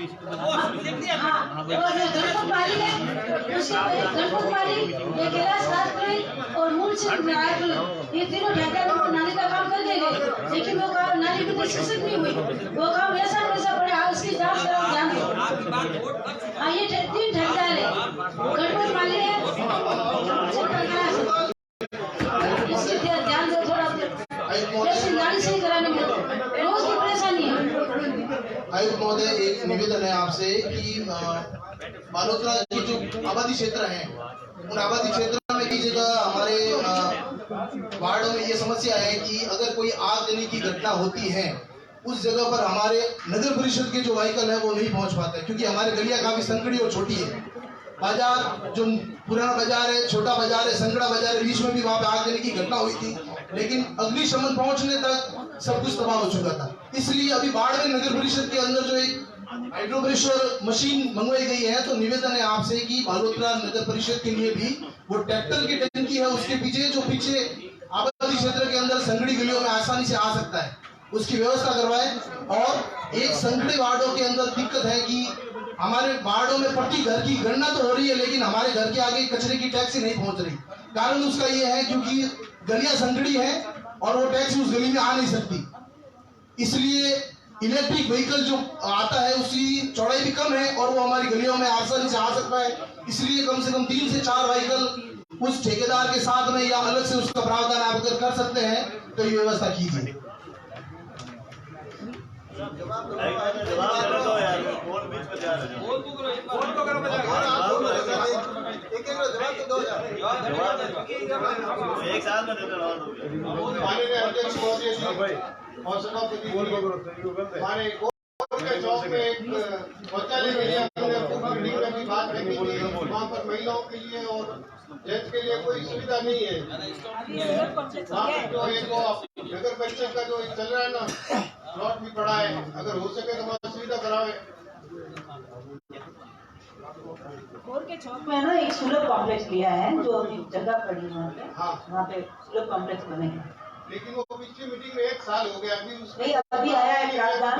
हाँ, वो गणपत माली है, उसके गणपत माली, ये कैलाश राजपुरी और मूल सिंह नायक, ये तीनों ठेकेदार को नाली का काम कर देंगे, लेकिन वो काम नाली की तो शिक्षित नहीं हुई, वो काम वैसा पड़ा, उसकी जांच कराओ, ध्यान दो। हाँ, ये 3 ठेकेदार है, गणपत माली है, इसकी ध्यान दो थोड़ा, जैसे नाली सही कराने में रोज की परेशानी है। आयुक्त महोदय, एक निवेदन है आपसे कि बालोतरा की जो आबादी क्षेत्र हैं, उन आबादी क्षेत्रों में कई जगह हमारे वार्डों में ये समस्या है कि अगर कोई आग देने की घटना होती है, उस जगह पर हमारे नगर परिषद के जो व्हीकल है वो नहीं पहुंच पाते, क्योंकि हमारे गलियां काफी संकड़ी और छोटी है। बाजार जो पुराना बाजार है, छोटा बाजार है, संकड़ा बाजार है, बीच में भी वहां पे आग देने की घटना हुई थी, लेकिन अग्निशमन पहुंचने तक सब कुछ तबाह हो चुका था। इसलिए अभी बाड़मेर नगर परिषद के अंदर जो एक हाइड्रो प्रेशर मशीन मंगवाई गई है, तो निवेदन है आपसे कि बालोतरा नगर परिषद के लिए भी वो ट्रैक्टर की टंकी है, उसके पीछे जो पीछे आबादी क्षेत्र के अंदर संकड़ी गलियों में आसानी से आ सकता है, उसकी व्यवस्था करवाए। और एक संकड़ी वार्डों के अंदर दिक्कत है कि हमारे वार्डों में प्रति घर की गणना तो हो रही है, लेकिन हमारे घर के आगे कचरे की टैक्सी नहीं पहुंच रही। कारण उसका ये है क्योंकि गलियां संकड़ी है और वो टैक्सी उस गली में आ नहीं सकती, इसलिए इलेक्ट्रिक व्हीकल जो आता है उसकी चौड़ाई भी कम है और वो हमारी गलियों में आसानी से आ सकता है। इसलिए कम से कम 3 से 4 व्हीकल उस ठेकेदार के साथ में या अलग से उसका प्रावधान आप अगर कर सकते हैं तो ये व्यवस्था कीजिए। एक साल में माननीय अध्यक्ष महोदय जी और सभापति हमारे चौक में एक शौचालय के लिए हमने मीटिंग में भी बात रखी थी, वहाँ पर महिलाओं के लिए और जेंट्स के लिए कोई सुविधा नहीं है। वहाँ पर जो एक नगर परिषद का जो चल रहा है ना, प्लॉट भी पड़ा है, अगर हो सके तो वहाँ सुविधा करावे। के चौक में ना एक सुलभ कॉम्प्लेक्स लिया है, जो अभी जगह पड़ी है वहाँ पे सुलभ कॉम्प्लेक्स बनेगा, लेकिन वो पिछली मीटिंग में 1 साल हो गया, अभी नहीं अभी आया है प्रावधान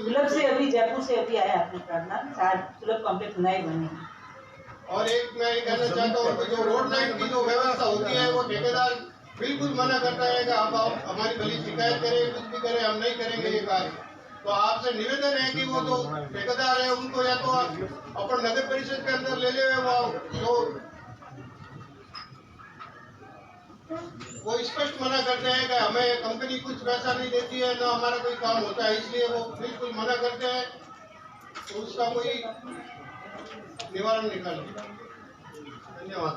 सुलभ से, अभी जयपुर से अभी आया अपने प्रावधान, शायद सुलभ कॉम्प्लेक्स नए बने। और एक मैं ये कहना चाहता हूँ कि जो रोड लाइन की जो व्यवस्था होती है वो ठेकेदार बिल्कुल मना करता है कि आप हमारी भली शिकायत करें, कुछ भी करें, हम नहीं करेंगे ये कार्य। तो आपसे निवेदन है कि वो जो ठेकेदार है उनको या तो अपन नगर परिषद के अंदर ले ले, वो स्पष्ट मना करते हैं कि हमें कंपनी कुछ पैसा नहीं देती है, ना हमारा कोई काम होता है, इसलिए वो बिल्कुल मना करते हैं, तो उसका कोई निवारण निकालें। धन्यवाद।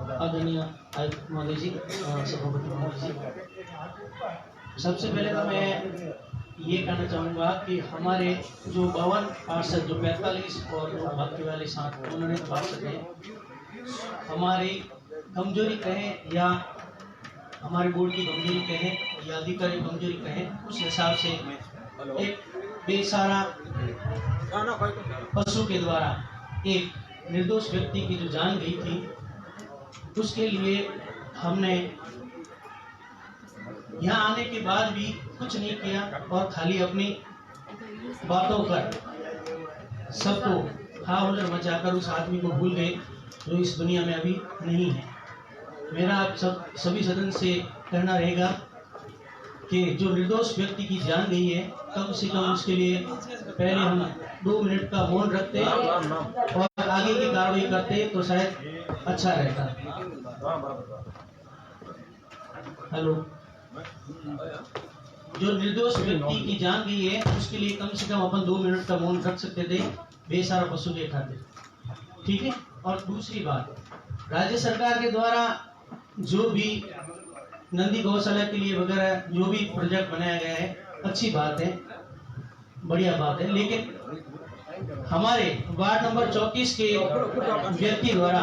आदरणीय आयुक्त महोदय जी, सभापति महोदय जी, सबसे पहले तो मैं ये कहना चाहूँगा कि हमारे जो 52 पार्षद, जो 45 और जो बाकी वाले 7 उन्होंने पार्षद हैं, हमारी कमजोरी कहें या हमारे बोर्ड की कमजोरी कहें या अधिकारी कमजोरी कहें, उस हिसाब से एक बेसहारा पशु के द्वारा एक निर्दोष व्यक्ति की जो जान गई थी, उसके लिए हमने यहाँ आने के बाद भी कुछ नहीं किया और खाली अपनी बातों पर सबको हाहुल्लड़ मचाकर उस आदमी को भूल गए जो इस दुनिया में अभी नहीं है। मेरा आप सभी सदन से कहना रहेगा कि जो निर्दोष व्यक्ति की जान गई है, कम से कम उसके लिए पहले हम 2 मिनट का मौन रखते और आगे की कार्रवाई करते तो शायद अच्छा रहता। हेलो, जो निर्दोष व्यक्ति की जान गई है उसके लिए कम से कम अपन 2 मिनट का मौन रख सकते थे, बेसहारा पशु के खाते, ठीक है। और दूसरी बात, राज्य सरकार के द्वारा जो भी नंदी गौशाला के लिए वगैरह जो भी प्रोजेक्ट बनाया गया है, अच्छी बात है, बढ़िया बात है, लेकिन हमारे वार्ड नंबर 34 के व्यक्ति द्वारा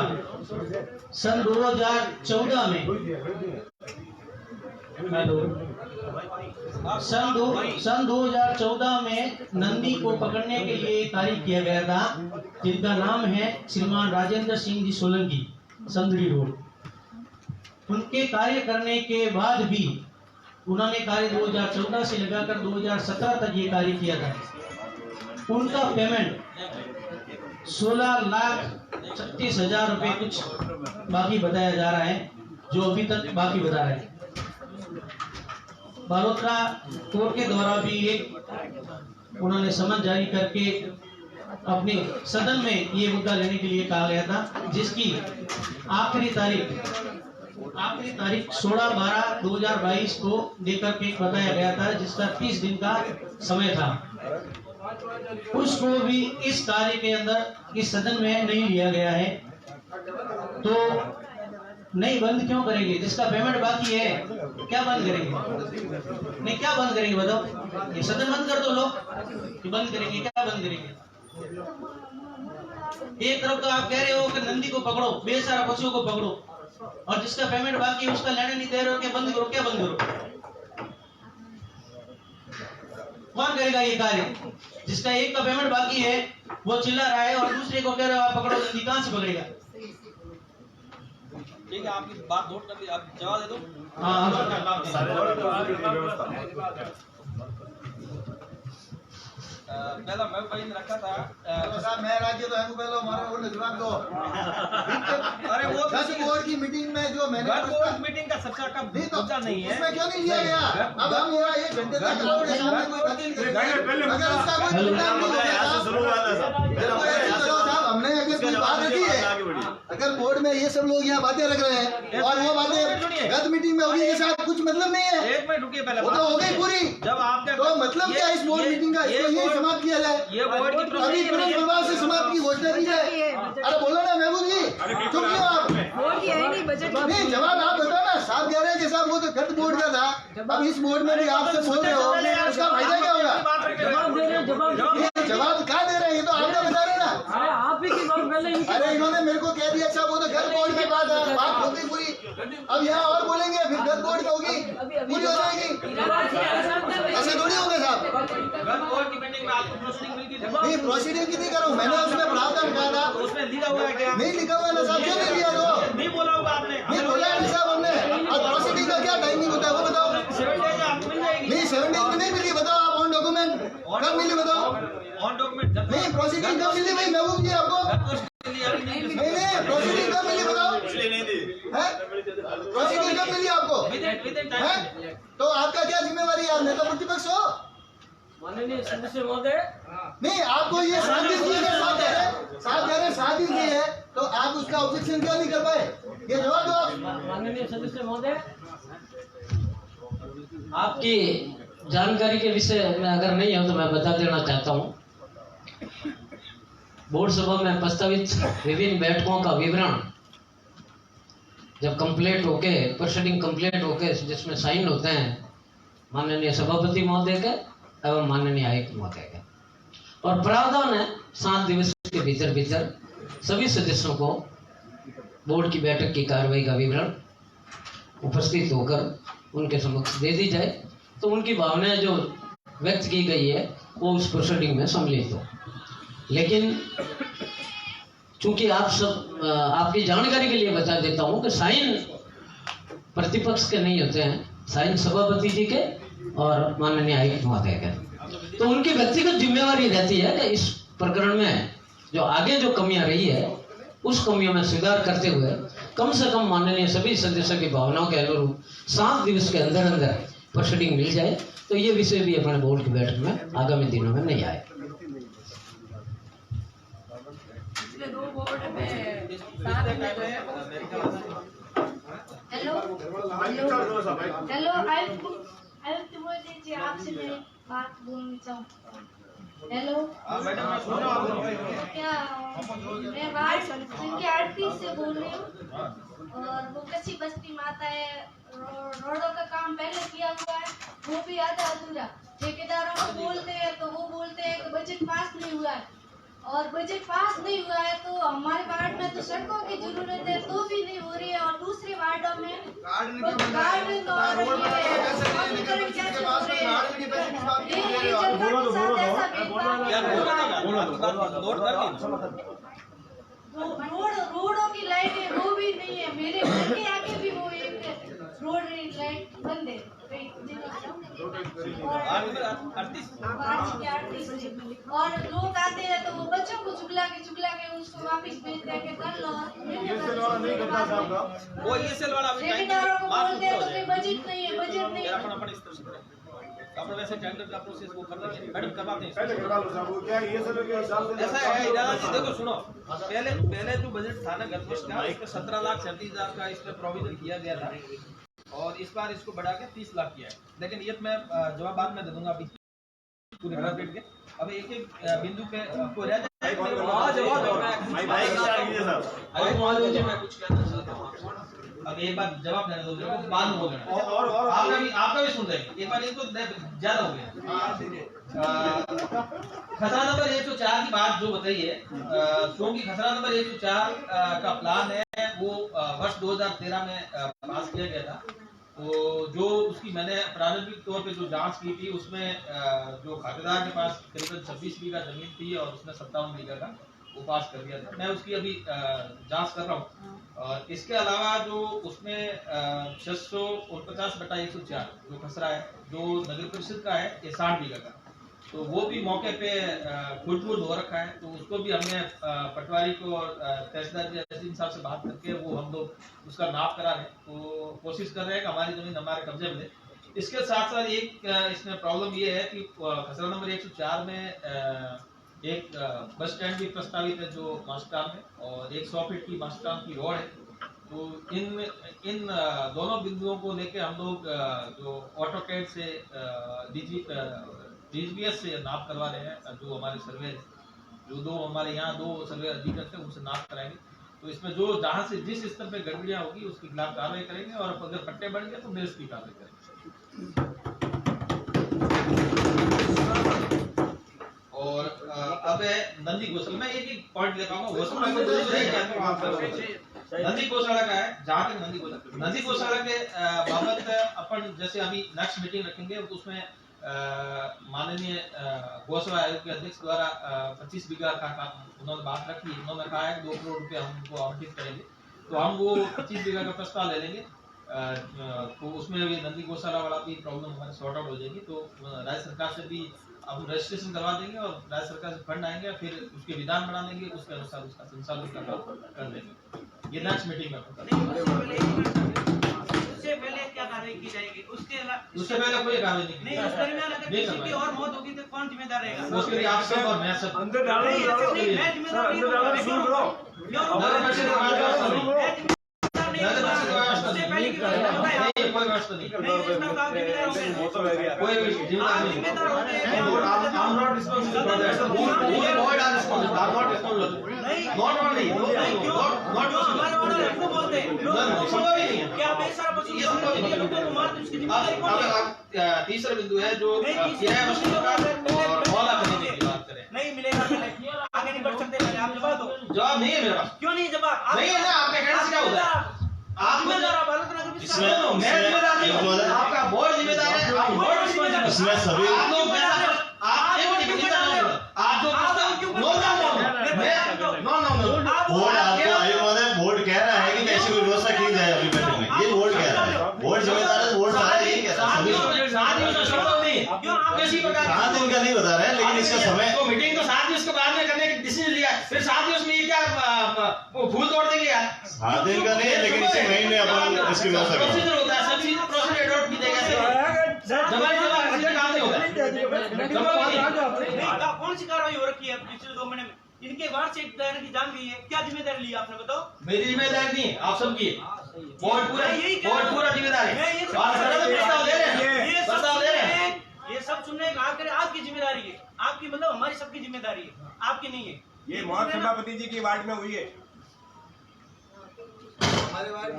सन 2014 में सन 2014 में नंदी को पकड़ने के लिए कार्य किया गया था, जिनका नाम है श्रीमान राजेंद्र सिंह जी सोलंकी, संदड़ी रोड। उनके कार्य करने के बाद भी उन्होंने कार्य 2014 से लगाकर 2017 तक ये कार्य किया था। उनका पेमेंट 16,36,000 रुपए कुछ बाकी बताया जा रहा है, जो अभी तक बाकी बता रहे हैं। बालोतरा कोर्ट के द्वारा भी एक उन्होंने समन जारी करके अपने सदन में ये मुद्दा लेने के लिए कहा गया था, जिसकी आखिरी तारीख 16/12/2022 को लेकर के बताया गया था, जिसका 30 दिन का समय था। उसको भी इस कार्य के अंदर इस सदन में नहीं लिया गया है, तो नहीं बंद क्यों करेंगे? जिसका पेमेंट बाकी है क्या बंद करेंगे? नहीं, क्या बंद करेंगे बताओ? ये सदन बंद कर दो लोग, कि बंद करेंगे? क्या बंद करेंगे? एक तरफ तो आप कह रहे हो कि नंदी को पकड़ो, बेसारा पशुओं को पकड़ो, और जिसका पेमेंट बाकी है उसका लेने नहीं दे रहे हो, क्या बंद करो? क्या बंद करो? कौन करेगा ये कार्य? जिसका एक का पेमेंट बाकी है वो चिल्ला रहा है और दूसरे को कह रहे हो आप पकड़ो नंदी, कहां से पकड़ेगा? ठीक है, आपकी बात नोट कर ली, आप जवाब दे दो। पहला मैं भाई ने रखा था मैं राज्य तो हमको पहले हमारा बोर्ड जवाब दो। अरे वो 10 बोर्ड की मीटिंग में जो मैंने मीटिंग का चर्चा का मुद्दा नहीं है, उसमें क्यों नहीं लिया गया? अब हम यहाँ 1 घंटे तक सामने कोई बात नहीं करेंगे। अगर इसका कोई मुद्दा नहीं होगा साहब, हमने अगर कोई बात रखी है, अगर बोर्ड में ये सब लोग यहाँ बातें रख रहे हैं और वो बातें गत मीटिंग में होगी, इसके साथ कुछ मतलब नहीं है। एक मिनट रुकिए, पहले वो तो हो गई पूरी। जब आपके तो मतलब क्या इस बोर्ड मीटिंग का? इसको यही समाप्त किया जाए, ये बोर्ड की अभी तुरंत प्रभाव से समाप्त की घोषणा की जाए। अरे बोलो ना महबूब जी, चुप क्यों आप? नहीं, जवाब आप बताओ ना। साहब कह रहे हैं कि साहब वो तो गत बोर्ड का था, अब इस बोर्ड में भी आप सब बोल रहे हो, उसका फायदा क्या होगा? जवाब कहाँ दे रहे हैं? ये तो आपका बता रहे हैं ना। आप ही की बात पहले अरे इन्होंने मेरे को कह दिया अच्छा वो तो गत बोर्ड में बात है, बात हो गई पूरी। अब यहाँ और बोलेंगे फिर गत बोर्ड का होगी, पूरी हो जाएगी। ऐसे थोड़ी होगा साहब। बोर्ड की मीटिंग में आपको प्रोसीडिंग मिल गई थी? नहीं, प्रोसीडिंग की नहीं करूँ, मैंने उसमें प्रावधान कहा था। उसमें लिखा हुआ है क्या? नहीं लिखा हुआ है ना साहब, क्यों नहीं लिया? तो नहीं बोला होगा आपने? नहीं बोला है साहब हमने। और प्रोसीडिंग का क्या टाइमिंग होता है वो बताओ। 7 डेज आपको मिल जाएगी। नहीं 7 डेज में नहीं मिली, बताओ आप। ऑन डॉक्यूमेंट कब मिली बताओ? ऑन डॉक्यूमेंट नहीं, प्रोसीडिंग कब मिली भाई महबूब जी आपको? नहीं, प्रोसीडिंग कब मिली बताओ? प्रोसीडिंग कब मिली आपको? तो आपका क्या जिम्मेवारी है? आप नेता प्रतिपक्ष हो। माननीय सदस्य महोदय, नहीं, आपको ये 7 दिन की अगर साथ कह रहे हैं 7 दिन की है, तो आप उसका ऑब्जेक्शन क्यों नहीं कर पाए? ये जवाब दो आप। माननीय सदस्य महोदय, आपकी जानकारी के विषय में अगर नहीं हो तो मैं बता देना चाहता हूँ। बोर्ड सभा में प्रस्तावित विभिन्न बैठकों का विवरण जब कंप्लीट होके, प्रोसीडिंग कंप्लीट होके, जिसमें साइन होते हैं माननीय सभापति महोदय के एवं माननीय आयुक्त महोदय के, और प्रावधान है 7 दिवस के भीतर सभी सदस्यों को बोर्ड की बैठक की कार्रवाई का विवरण उपस्थित होकर उनके समक्ष दे दी जाए, तो उनकी भावनाएं जो व्यक्त की गई है वो उस प्रोसीडिंग में सम्मिलित हो। लेकिन चूंकि आप सब आपकी जानकारी के लिए बता देता हूं कि साइन प्रतिपक्ष के नहीं होते हैं, साइन सभापति जी के और माननीय आयुक्त महोदय के, तो उनकी व्यक्तिगत जिम्मेवारी रहती है कि इस प्रकरण में जो आगे जो कमियां रही है उस कमियों में सुधार करते हुए कम से कम माननीय सभी सदस्यों की भावनाओं के अनुरूप 7 दिवस के अंदर प्रोसीडिंग मिल जाए, तो ये विषय भी अपने बोर्ड की बैठक में आगामी दिनों में नहीं आए। हेलो आयुक्त महोदय जी, आपसे मैं बात बोलना चाहूँ। हेलो क्या मैं वार्ड संख्या 38 से बोल रही हूँ, और वो कच्ची बस्ती माता है, रोडों का काम पहले किया हुआ है, वो भी आधा अधूरा। ठेकेदारों को बोलते हैं तो वो बोलते हैं कि बजट पास नहीं हुआ है, और बजट पास नहीं हुआ है, तो हमारे वार्ड में तो सड़कों की जरूरत है तो भी नहीं हो रही है, और दूसरे वार्डों में गार्डन और सौंदर्यीकरण कैसे हो रहे हैं। ये जनता के साथ ऐसा रोडों की लाइटें वो भी नहीं है, मेरे घर के आगे भी वो एक रोड लाइट बंद है। और लोग आते हैं तो वो बच्चों को चुगला के उसको वापस भेज दे के कर लो। वो ESL वाला अभी ठेकेदारों को बोलते हैं तो कोई बजट नहीं है, बजट नहीं है। अपन इस तरह से करें। अपन वैसे टेंडर का प्रोसेस वो करना है, मैडम करवाते हैं। ऐसा है इरादा जी, देखो सुनो, पहले जो बजट था ना गणवेश का, इसमें 17,37,000 का इसमें प्रोविजन किया गया था, और इस बार इसको बढ़ा के 30 लाख किया है। लेकिन ये मैं जवाब बाद में दे दूंगा अभी पूरे बजट के। अब एक एक बिंदु पे को रह जाए। मैं कुछ कहना चाहता हूँ, अब एक बार जवाब देना दो, बाद में बोलना। और आपका भी सुन रहे हैं, एक बार इनको ज्यादा हो गया। खसरा नंबर 104 की बात जो बताई है, क्योंकि खसरा नंबर 104 का प्लान है वो वर्ष 2013 में पास किया गया था। तो जो उसकी मैंने प्रारंभिक तौर पे जो जांच की थी, उसमें जो खातेदार के पास करीबन 26 बीघा जमीन थी और उसने 57 बीघा का वो पास कर दिया था। मैं उसकी अभी जांच कर रहा हूँ। और इसके अलावा जो उसमें 649/104 जो खसरा है, जो नगर परिषद का है, ये 60 बीघा का, तो वो भी मौके पे खुद हो रखा है। तो उसको भी हमने पटवारी को और तहसीलदार जी साहब से बात करके वो हम लोग उसका नाप करा रहे हैं। तो कोशिश कर रहे हैं कि हमारी जमीन हमारे कब्जे में। इसके साथ साथ एक इसमें प्रॉब्लम ये है कि खसरा नंबर 104 में एक बस स्टैंड भी प्रस्तावित है जो मास्टर में, और एक 100 फीट की मास्टर की रोड है। तो इन दोनों बिंदुओं को लेके हम लोग जो ऑटोकैड से DGPS से नाप करवा रहे हैं। जो हमारे सर्वे जो हमारे यहाँ 2 सर्वे अधिकृत है उनसे नाप कराएंगे। तो इसमें जो जहाँ से जिस स्तर पे गड़बड़ियाँ होगी उसके खिलाफ कार्रवाई करेंगे, और अगर पट्टे बढ़ गए तो देश की कार्रवाई करेंगे। और अब है नंदी गौशाला, मैं एक पॉइंट ले पाऊंगा। नंदी गौशाला का है, जहाँ तक नंदी गौशाला के बाबत अपन जैसे अभी नेक्स्ट मीटिंग रखेंगे, उसमें माननीय गौशाला आयोग के अध्यक्ष द्वारा 25 बीघा का उन्होंने बात रखी। उन्होंने कहा है कि 2 करोड़ रुपए हम उनको आवंटित करेंगे, तो हम वो 25 बीघा का प्रस्ताव ले लेंगे। तो उसमें भी नंदी गौशाला वाला भी प्रॉब्लम हमारे सॉर्ट आउट हो जाएगी। तो राज्य सरकार से भी हम रजिस्ट्रेशन करवा देंगे, और राज्य सरकार से फंड आएंगे, फिर उसके विधान बना देंगे, उसके अनुसार उसका संचालन कर देंगे। ये नेक्स्ट मीटिंग में उससे पहले क्या कार्रवाई की जाएगी? उससे पहले कोई कार्रवाई नहीं। उस दरमियान अगर किसी की और मौत होगी तो कौन जिम्मेदार रहेगा? उसके लिए आप सब और मैं सब अंदर डालो, मैं जिम्मेदार नहीं हूं। कोई व्यवस्था नहीं, कोई जिम्मेदार तीसरा बिंदु है जो नहीं मिलेगा, आगे नहीं बढ़ सकते। आप जवाब दो। जवाब नहीं है मेरे पास। क्यों नहीं जवाब? नहीं है ना, आपके कहने से क्या होता है? आप आपका बोर्ड जिम्मेदार है, आप बोर्ड जिम्मेदार है। इसमें सभी आप लोग बोर्ड कह रहा है कि कैसी कोई व्यवस्था की जाए अभी बैठक में, ये बोर्ड कह रहा है। बोर्ड जिम्मेदार है, बोर्ड सारा यही कह रहा है। 7 दिन का नहीं बता रहे हैं, लेकिन इसका समय तो मीटिंग तो 7 दिन उसके बाद में करने का डिसीजन लिया, फिर 7 दिन उसमें ये क्या वो फूल तोड़ देंगे यार? 7 दिन का नहीं है, लेकिन इसी महीने अपन इसकी व्यवस्था करेंगे। प्रोसीजर होता है, सब चीज प्रोसीजर एडॉप्ट की कौन सी कार्रवाई हो रखी है पिछले 2 महीने में? इनके वार्ड से दायरे की जान गई है, क्या जिम्मेदारी ली आपने बताओ? मेरी जिम्मेदारी नहीं है, आप सबकी है। बोर्ड पूरा जिम्मेदार है। ये सब सुनने का आपकी जिम्मेदारी है, आपकी मतलब हमारी सबकी जिम्मेदारी है, आपकी नहीं है। ये मौत सभापति जी की वार्ड में हुई है। हमारे वार्ड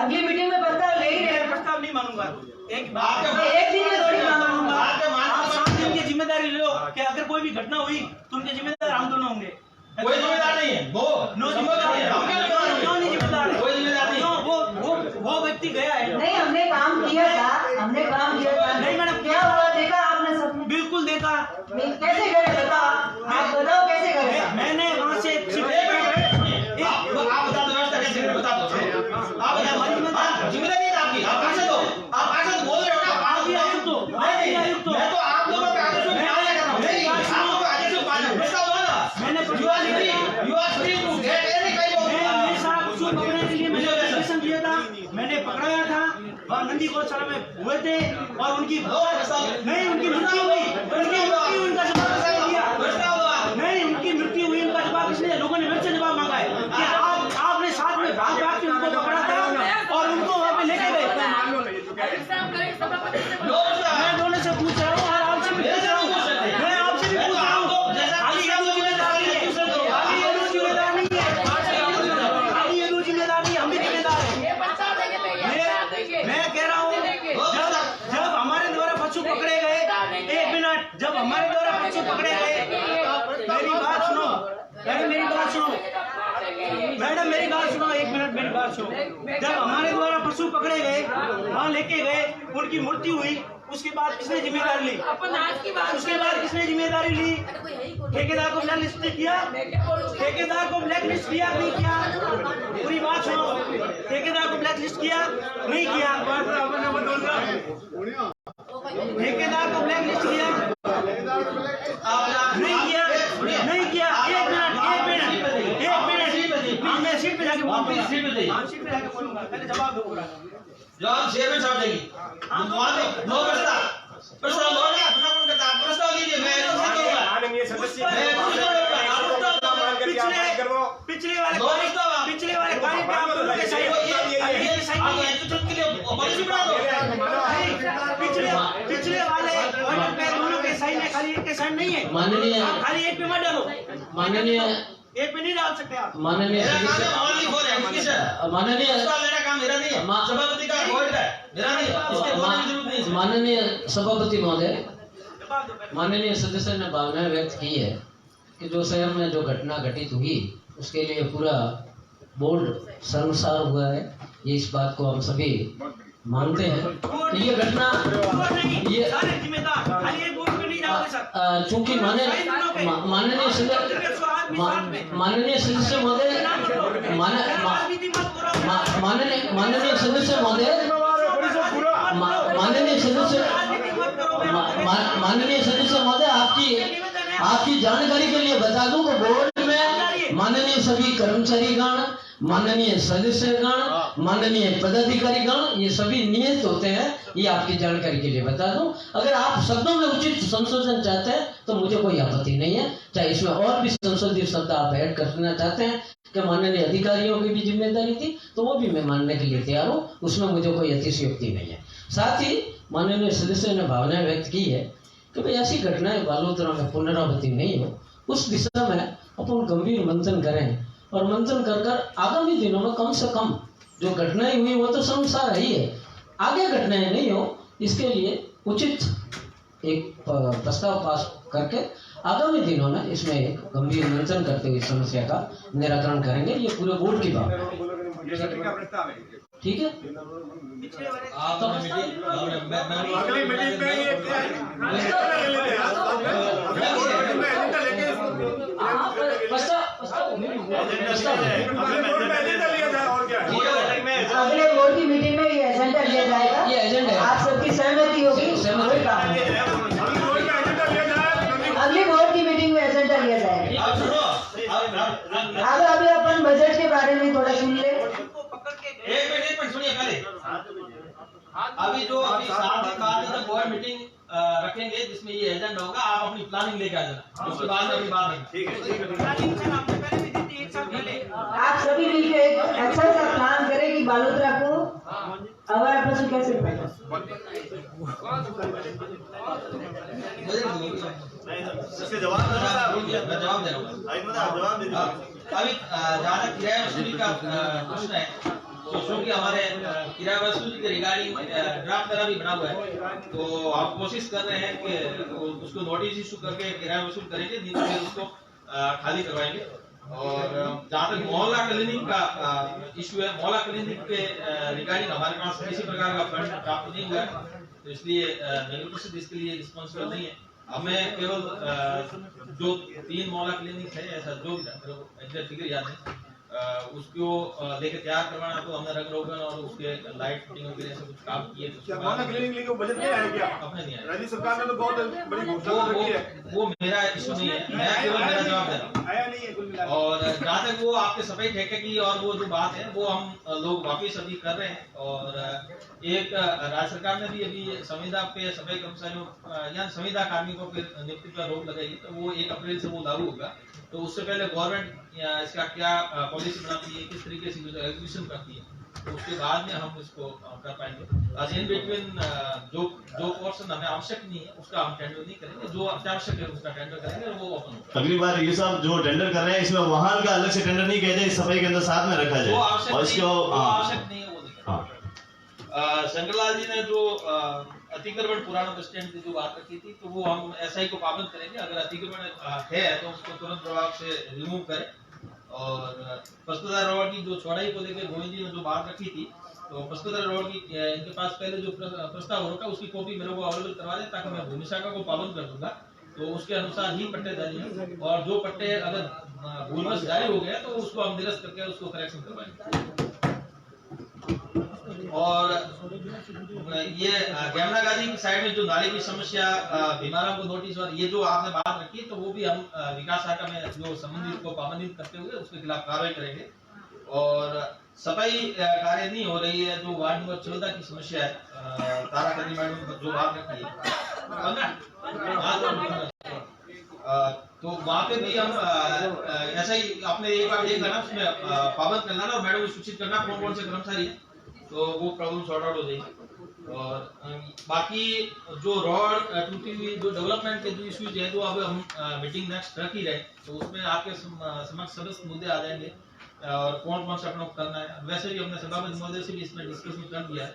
अगली मीटिंग में प्रस्ताव ले ही रहे हैं। प्रस्ताव नहीं मानूंगा। एक दिन में थोड़ी मानूंगा। आप 7 दिन की जिम्मेदारी लो कि अगर कोई भी घटना हुई तो उनके जिम्मेदार हम दोनों होंगे। कोई जिम्मेदार नहीं है, वो नो जिम्मेदार है। हम क्यों नहीं जिम्मेदार है? कोई जिम्मेदार नहीं। वो व्यक्ति गया है। नहीं, हमने काम किया था, हमने काम किया था। नहीं मैडम, क्या हुआ देखा आपने सबने? बिल्कुल देखा। कैसे करे बताओ, आप बताओ कैसे करे? मैंने वहाँ से आप बता दो व्यवस्था कैसे करें, बता दो। आप जिम्मेदारी नहीं है आपकी, आप कैसे दो, आप कैसे बोल रहे हो ना, आप भी आयुक्त हो। मैं तो आप लोगों के आदेश में न्याय कर रहा हूँ। नहीं, आप लोगों के आदेश में पालन प्रस्ताव दो ना। मैंने you are free to get any kind of मेरे साथ पशु पकड़ने के लिए मैंने एप्लीकेशन दिया था, मैंने पकड़ाया था और नंदी गौशाला में हुए थे और उनकी नहीं, उनकी मृत्यु हुई, उनका जवाब किसने दिया? नहीं, उनकी मृत्यु हुई, उनका जवाब किसने? लोगों ने मेरे से जवाब मांगा है कि आपने साथ में भाग भाग के उनको पकड़ा था और उनको वहाँ पे लेके गए। मैं दोनों से पूछ रहा हूँ और आपसे भी पूछ रहा हूँ, मैं आपसे भी पूछ रहा हूँ। खाली ये दो जिम्मेदार नहीं है, खाली ये दो जिम्मेदार नहीं है, खाली ये दो जिम्मेदार नहीं, हम भी जिम्मेदार हैं। मैं कह रहा हूँ जब हमारे द्वारा पशु पकड़े गए, एक मिनट, जब हमारे द्वारा पशु पकड़े गए, मेरी बात सुनो मैडम, मेरी बात सुनो मैडम, मेरी बात सुनो, एक मिनट मेरी बात सुनो। जब हमारे द्वारा पशु पकड़े गए, वहाँ लेके गए, उनकी मृत्यु हुई, उसके बाद किसने जिम्मेदारी ली? उसके बाद किसने जिम्मेदारी ली? ठेकेदार को ब्लैक लिस्ट किया? ठेकेदार को ब्लैक लिस्ट किया नहीं किया? पूरी बात सुनो, ठेकेदार को ब्लैक लिस्ट किया नहीं किया? ठेकेदार को ब्लैक लिस्ट किया नहीं किया? नहीं किया। एक मिनट, मैं सीट पे जाके बोलूंगा, सीट पे जाके बोलूंगा, पहले जवाब दो पूरा। जवाब चेयरमैन साहब देंगे। नो प्रस्ताव लो ना, अपना कौन करता है? प्रस्ताव दीजिए, मैं नहीं करूंगा। माननीय सदस्य पिछले वाले कार्य पे आप दोनों के साइन पिछले वाले ऑर्डर पे दोनों के साइन है, खाली एक के साइन नहीं है। माननीय, खाली एक पे मत डालो, माननीय, एक पे नहीं डाल सकते आप। माननीय सभापति का बोर्ड है, मेरा नहीं, इसके बोलने की जरूरत नहीं। माननीय सभापति महोदय, माननीय सदस्य ने भावनाएं व्यक्त की है कि जो शहर में जो घटना घटित हुई उसके लिए पूरा बोर्ड शर्मसार हुआ है। ये इस बात को हम सभी मानते हैं कि ये घटना ये चूंकि माननीय सदस्य महोदय, माननीय सदस्य महोदय, माननीय सदस्य महोदय, आपकी जानकारी के लिए बता दूं कि बोर्ड में माननीय सभी कर्मचारीगण, माननीय सदस्यगण, माननीय पदाधिकारीगण, ये सभी नियत होते हैं। ये आपकी जानकारी के लिए बता दूं। अगर आप शब्दों में उचित संशोधन चाहते हैं तो मुझे कोई आपत्ति नहीं है। चाहे इसमें और भी संशोधित शब्द आप ऐड करना चाहते हैं कि माननीय अधिकारियों की भी जिम्मेदारी थी, तो वो भी मैं मानने के लिए तैयार हूँ, उसमें मुझे कोई अतिशयोक्ति नहीं है। साथ ही माननीय सदस्यों ने भावनाएं व्यक्त की है कि भाई ऐसी घटनाएं बालोतरा में पुनरावृत्ति नहीं हो, उस दिशा में अपन गंभीर मंथन करें और मंथन कर आगामी दिनों में कम से कम जो घटनाएं हुई वो तो संसार ही है, आगे घटनाएं नहीं हो, इसके लिए उचित एक प्रस्ताव पास करके आगामी दिनों में इसमें एक गंभीर मंथन करते हुए समस्या का निराकरण करेंगे। ये पूरे बोर्ड की बात है, ठीक है? अगले बोर्ड की मीटिंग में ये एजेंडा लिया जाएगा। ये एजेंडा है, आप सबकी सहमति होगी? अगली बोर्ड की मीटिंग में एजेंडा लिया जाएगा। अब अभी अपन बजट के बारे में थोड़ा सुन ले। एक मिनट सुनिए पहले। अभी 7 दिन बाद जब बोर्ड मीटिंग रखेंगे जिसमें ये एजेंडा होगा, आप अपनी प्लानिंग लेके आ जाना, उसके बाद में अपनी बात आप सभी मिलकर एक अच्छा सा प्लान करें कि बालोतरा को अवार पशु कैसे जवाब दे रहा हूँ। अभी जहाँ तक किराया वसूली का प्रश्न है, तो चूंकि हमारे किराया वसूली के रिगार्डिंग ड्राफ्ट तरह भी बना हुआ है, तो हम कोशिश कर रहे हैं कि उसको नोटिस इशू करके किराया वसूल करेंगे, नहीं तो फिर उसको खाली करवाएंगे। और जहाँ तक मोहल्ला क्लिनिक का इशू है, मोहल्ला क्लिनिक के रिगार्डिंग हमारे पास किसी प्रकार का फंड प्राप्त नहीं हुआ है, तो इसलिए नगर परिषद इसके लिए रिस्पॉन्सिबल नहीं है। हमें केवल जो 3 मोहल्ला क्लिनिक है, ऐसा जो एग्जैक्ट फिगर याद नहीं, उसको लेके तैयार करवाना, तो हमने रंग रोगन और उसके लाइट फिटिंग वगैरह से कुछ काम किए। क्लिनिक लेके बजट में आया क्या? अपने नहीं आया, राज्य सरकार ने तो बहुत बड़ी घोषणा रखी है। वो मेरा इशू नहीं है, मैं केवल मेरा जवाब दे रहा हूँ। आया नहीं है कुल मिला। और जहाँ तक वो आपके सफाई ठेके की और वो जो बात है, वो हम लोग वापिस अभी कर रहे हैं। और एक राज्य सरकार ने भी अभी संविदा पे सफाई कर्मचारियों या संविदा कार्मिकों के नियुक्ति पर रोक लगाई है, तो वो 1 अप्रैल से वो लागू होगा। तो उससे पहले गवर्नमेंट इसका क्या पॉलिसी बनाती है, किस तरीके से एग्जीक्यूशन करती है, तो उसके बाद में हम इसको कर पाएंगे। आज इन बिटवीन जो पोर्शन हमें आवश्यक नहीं है उसका हम टेंडर नहीं करेंगे, जो अत्यावश्यक है उसका टेंडर करेंगे, वो ओपन होगा। अगली बार ये सब जो टेंडर कर रहे हैं इसमें वाहन का अलग से टेंडर नहीं किया जाए, सफाई के अंदर साथ में रखा जाए। वो आवश्यक और नहीं है, वो आवश्यक नहीं है, वो नहीं। शंकरलाल जी ने जो अतिक्रमण पुराना बस स्टैंड की जो बात रखी थी, तो वो हम एसआई को पाबंद करेंगे। अगर अतिक्रमण है तो उसको तुरंत प्रभाव से रिमूव करें। और पस्तुदा रोड की जो चौड़ाई को लेकर गोविंद जी ने जो बात रखी थी, तो पस्तुदा रोड की इनके पास पहले जो प्रस्ताव होगा उसकी कॉपी मेरे को अवेलेबल करवा दें, ताकि मैं भूमि शाखा को पाबंद कर दूंगा, तो उसके अनुसार ही पट्टे जारी हैं। और जो पट्टे अगर भूलवश जारी हो गए तो उसको हम निरस्त करके उसको करेक्शन करवाएंगे। और ये यमुना गाजी की साइड में जो नाले की समस्या, भीमाराम को नोटिस और ये जो आपने बात रखी, तो वो भी हम विकास शाखा में जो संबंधित को पाबंदित करते हुए उसके खिलाफ कार्रवाई करेंगे। और सफाई कार्य नहीं हो रही है, जो वार्ड नंबर 14 की समस्या है, ताराकर्णी मैडम जो बात रखी है, तो वहाँ पे भी हम ऐसा ही आपने एक बार एक करना, उसमें पाबंद करना और मैडम को सूचित करना कौन कौन से कर्मचारी है, तो वो प्रॉब्लम सॉर्ट आउट हो जाएगी। और बाकी जो रोड टूटी हुई जो डेवलपमेंट के जो इश्यूज है, तो अब हम मीटिंग नेक्स्ट रख ही रहे, तो उसमें आपके समक्ष सदस्य मुद्दे आ जाएंगे और कौन कौन सा अपना करना है। वैसे भी हमने सभापति महोदय से भी इसमें डिस्कशन कर दिया है,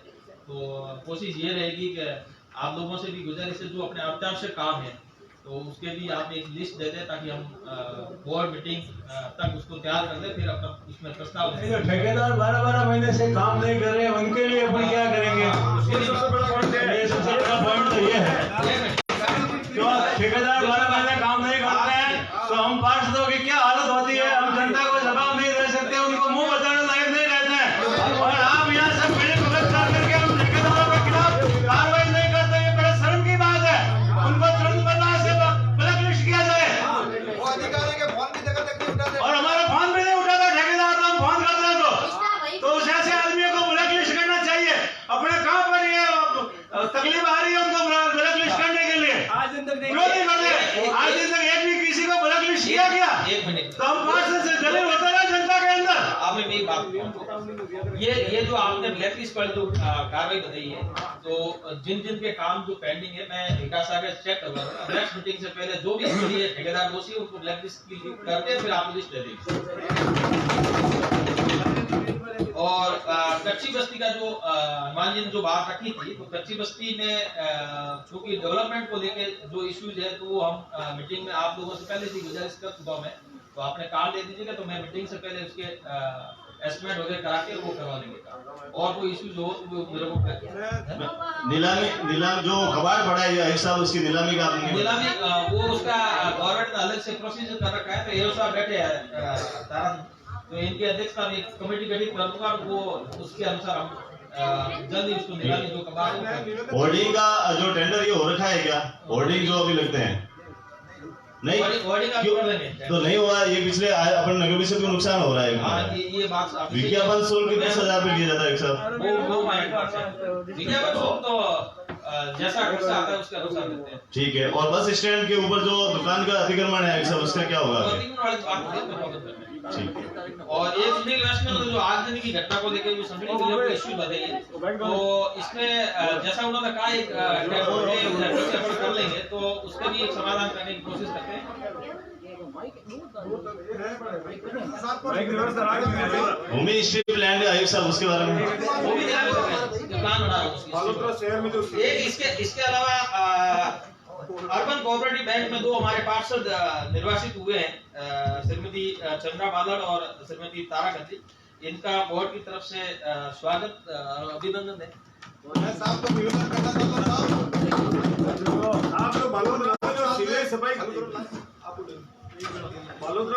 तो कोशिश ये रहेगी कि आप लोगों से भी गुजारिश है, जो अपने अत्यावश्यक काम है तो उसके भी आप एक लिस्ट दे दें, ताकि हम बोर्ड मीटिंग तक उसको तैयार कर दें, फिर अपना उसमें प्रस्ताव दें। जो ठेकेदार 12-12 महीने से काम नहीं कर रहे हैं, उनके लिए अपन क्या करेंगे? ये सबसे बड़ा पॉइंट तो ये है, जो ठेकेदार 12 महीने काम नहीं करते हैं, तो हम पार्षदों की क्या हालत होती है, हम जनता को जवाब नहीं दे सकते, उनको मुंह बताने लायक नहीं रहते हैं। और आप यहाँ सब मिली भगत कर करके हम ठेकेदारों के खिलाफ कार्रवाई नहीं करते, ये बड़े शर्म की बात है। उनको तुरंत ब्लैकलिस्ट किया जाए। वो अधिकारी के फोन की जगह तक नहीं उठाते, और हमारा फोन भी नहीं उठाता ठेकेदार, तो हम फोन करते हैं तो उस ऐसे आदमियों को ब्लैकलिस्ट करना चाहिए। अपने काम पर ये तकलीफ आ रही है उनको ब्लैकलिस्ट करने के लिए, क्यों नहीं करते? आज दिन तक एक भी किसी को ब्लैकलिस्ट किया गया? एक मिनट, तो हम 5 से दलील होते रहे जनता के अंदर। आपने मेरी बात कहूं, ये जो आपने ब्लैकलिस्ट पर जो कार्रवाई बताई है, तो जिन जिन के काम जो पेंडिंग है, मैं विकास सागर चेक करवाऊंगा। नेक्स्ट मीटिंग से पहले जो भी इसके लिए ठेकेदार दोषी है उनको ब्लैकलिस्ट करके फिर आप लिस्ट दे देंगे। और कच्ची बस्ती का जो हनुमान जी ने जो बात रखी थी, तो कच्ची बस्ती में चूंकि डेवलपमेंट को लेके जो इश्यूज है, तो वो हम मीटिंग में आप लोगों से पहले से गुजारिश कर चुका हूं मैं, तो आपने काम दे दीजिएगा, तो मैं मीटिंग से पहले उसके एस्टिमेट वगैरह करा के वो करवा देंगे। और कोई इश्यूज हो तो वो मेरे को नीलामी जो कबाड़ पड़ा है एक साल, उसकी नीलामी का आपने नीलामी वो उसका गवर्नमेंट ने अलग से प्रोसीजर कर रखा है, तो ये साहब बैठे हैं तारा, तो इनके अध्यक्ष का एक कमेटी गठित कर दूंगा, वो उसके अनुसार हम जल्द ही उसको निकालेंगे जो कबाड़। होर्डिंग का जो टेंडर ये हो रखा है क्या? होर्डिंग जो अभी लगते हैं नहीं, क्यों तो नहीं हुआ? ये पिछले अपन नगर परिषद को नुकसान हो रहा है। ये बात विज्ञापन शुल्क 10,000 पे दिया जाता है सर। विज्ञापन शुल्क तो जैसा खर्चा आता है उसके अनुसार देते हैं। ठीक है। और बस स्टैंड के ऊपर जो दुकान का अतिक्रमण है सर, उसका क्या होगा? ठीक है। और ये सुनील वैष्णव ने जो आगजनी की घटना को लेकर जो संबंधित इश्यू बताई है, तो इसमें जैसा उन्होंने कहा एक कर लेंगे, तो उसका भी एक समाधान करने की कोशिश करते हैं। भूमि स्ट्रिप लैंड आयुक्त साहब उसके बारे में वो भी ध्यान में प्लान बना रहा हूँ उसकी। एक इसके अलावा अर्बन कोऑपरेटिव बैंक में 2 हमारे पार्षद निर्वाचित हुए हैं, श्रीमती चंद्रा बादल और श्रीमती तारा खत्री। इनका बोर्ड की तरफ से स्वागत अभिनंदन है। साहब को निवेदन करना चाहता हूं, आप लोग बालोतरा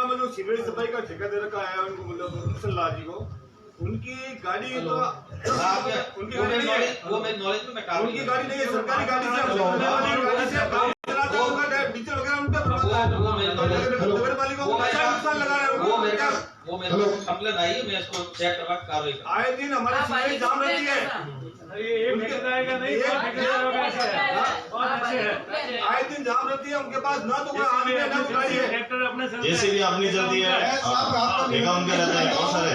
में जो सीवरेज सफाई का ठेका दे रखा है उनको, मतलब लाल जी को, उनकी गाड़ी तो उनकी गाड़ी नहीं है, वो मेरे नॉलेज में मैं उनकी गाड़ी नहीं है, सरकारी गाड़ी से काम चलाते होगा, डीजल वगैरह उनका नगर पालिका को कैसा नुकसान लगा रहा है वो मेरे कंप्लेन आई है, मैं इसको चेक करवा कार्रवाई करूंगा। आए दिन हमारी सीवरेज जाम रहती है, आए दिन जाम रहती है, उनके पास ना तो कोई आदमी है ना कोई गाड़ी है। जैसे भी अपनी जल्दी है ठेका उनके रहता है, बहुत सारे।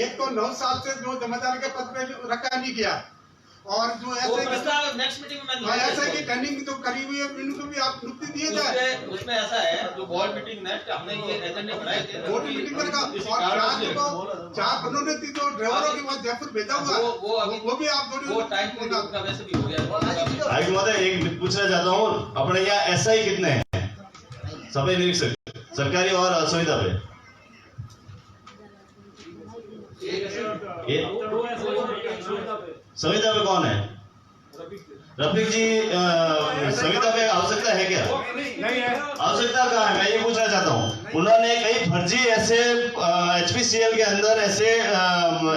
एक तो 9 साल से जो जमादार के पद पे रखा नहीं गया, और जो ऐसे नेक्स्ट मीटिंग में ऐसा की टेंडिंग तो करी हुई है, इनको भी आप नियुक्ति दिए जाए। उसमें ऐसा है, जो बोर्ड मीटिंग में हमने ये एजेंडे बनाए थे, बोर्ड मीटिंग में और 4 पदोन्नति जो ड्राइवरों के बाद जयपुर भेजा हुआ वो भी आप वो टाइम का वैसे भी हो गया। आयुक्त महोदय एक पूछना चाहता हूँ, अपने यहाँ SI कितने हैं सफाई निरीक्षक सरकारी और सुविधा पे? संविदा पे कौन है? रफीक जी, संविदा पे आवश्यकता है क्या? नहीं है। आवश्यकता कहाँ है, मैं ये पूछना चाहता हूँ। उन्होंने कई फर्जी ऐसे HPCL के अंदर ऐसे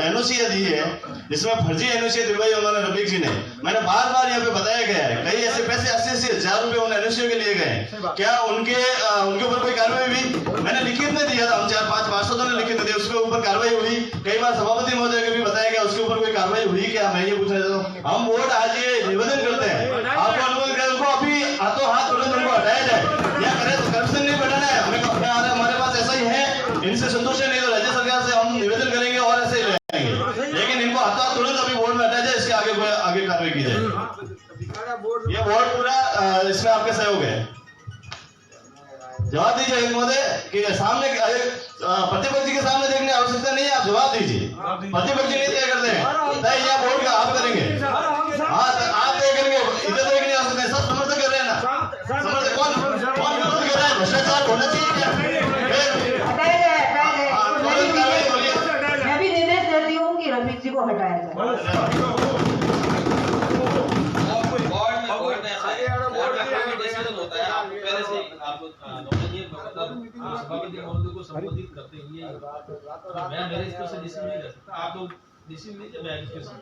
NOC दी है जिसमें फर्जी NOC दिलवाई उन्होंने रफीक जी ने। मैंने बार बार यहाँ पे बताया गया है, कई ऐसे पैसे 80-80 हजार रुपए उन NOC के लिए गए। क्या उनके ऊपर कोई कार्रवाई हुई? मैंने लिखित में दिया था, हम 4-5 पार्षदों ने लिखित दिया, उसके ऊपर कार्रवाई हुई। कई बार सभापति महोदय को भी बताया गया, उसके ऊपर कोई कार्रवाई हुई क्या? मैं ये पूछना चाहता हूँ। हम वोट आज ये निवेदन करते हैं, आपको अनुरोध करें उनको अभी हाथों हाथ तुरंत उनको हटाया जाए, या करें तो करप्शन नहीं बढ़ाना है। हमारे पास ऐसा ही है, इनसे संतुष्ट है, नहीं तो राज्य सरकार से हम निवेदन करेंगे और ऐसे ही रहेंगे, लेकिन इनको हाथों तुरंत अभी बोर्ड में हटाया जाए, इसके आगे कार्रवाई की जाए। ये बोर्ड पूरा इसमें आपके सहयोग है। जवाब दीजिए महोदय कि सामने प्रतिपक्ष के सामने देखने की आवश्यकता नहीं है, आप जवाब दीजिए। प्रतिपक्ष नहीं तय करते हैं, तय यह बोर्ड का आप करेंगे। हाँ, आप तय करेंगे, इधर देखने की आवश्यकता है। सब समर्थन कर रहे हैं ना? समर्थन कौन समर्थन कर रहा है? भ्रष्टाचार होना चाहिए क्या? मैं भी निर्देश देती हूँ कि रफीक जी को हटाया जाए। सभापति महोदय को संबोधित करते हुए मैं मेरे स्तर से डिसीजन नहीं ले सकता, आप लोग डिसीजन लीजिए, मैं डिस्कशन।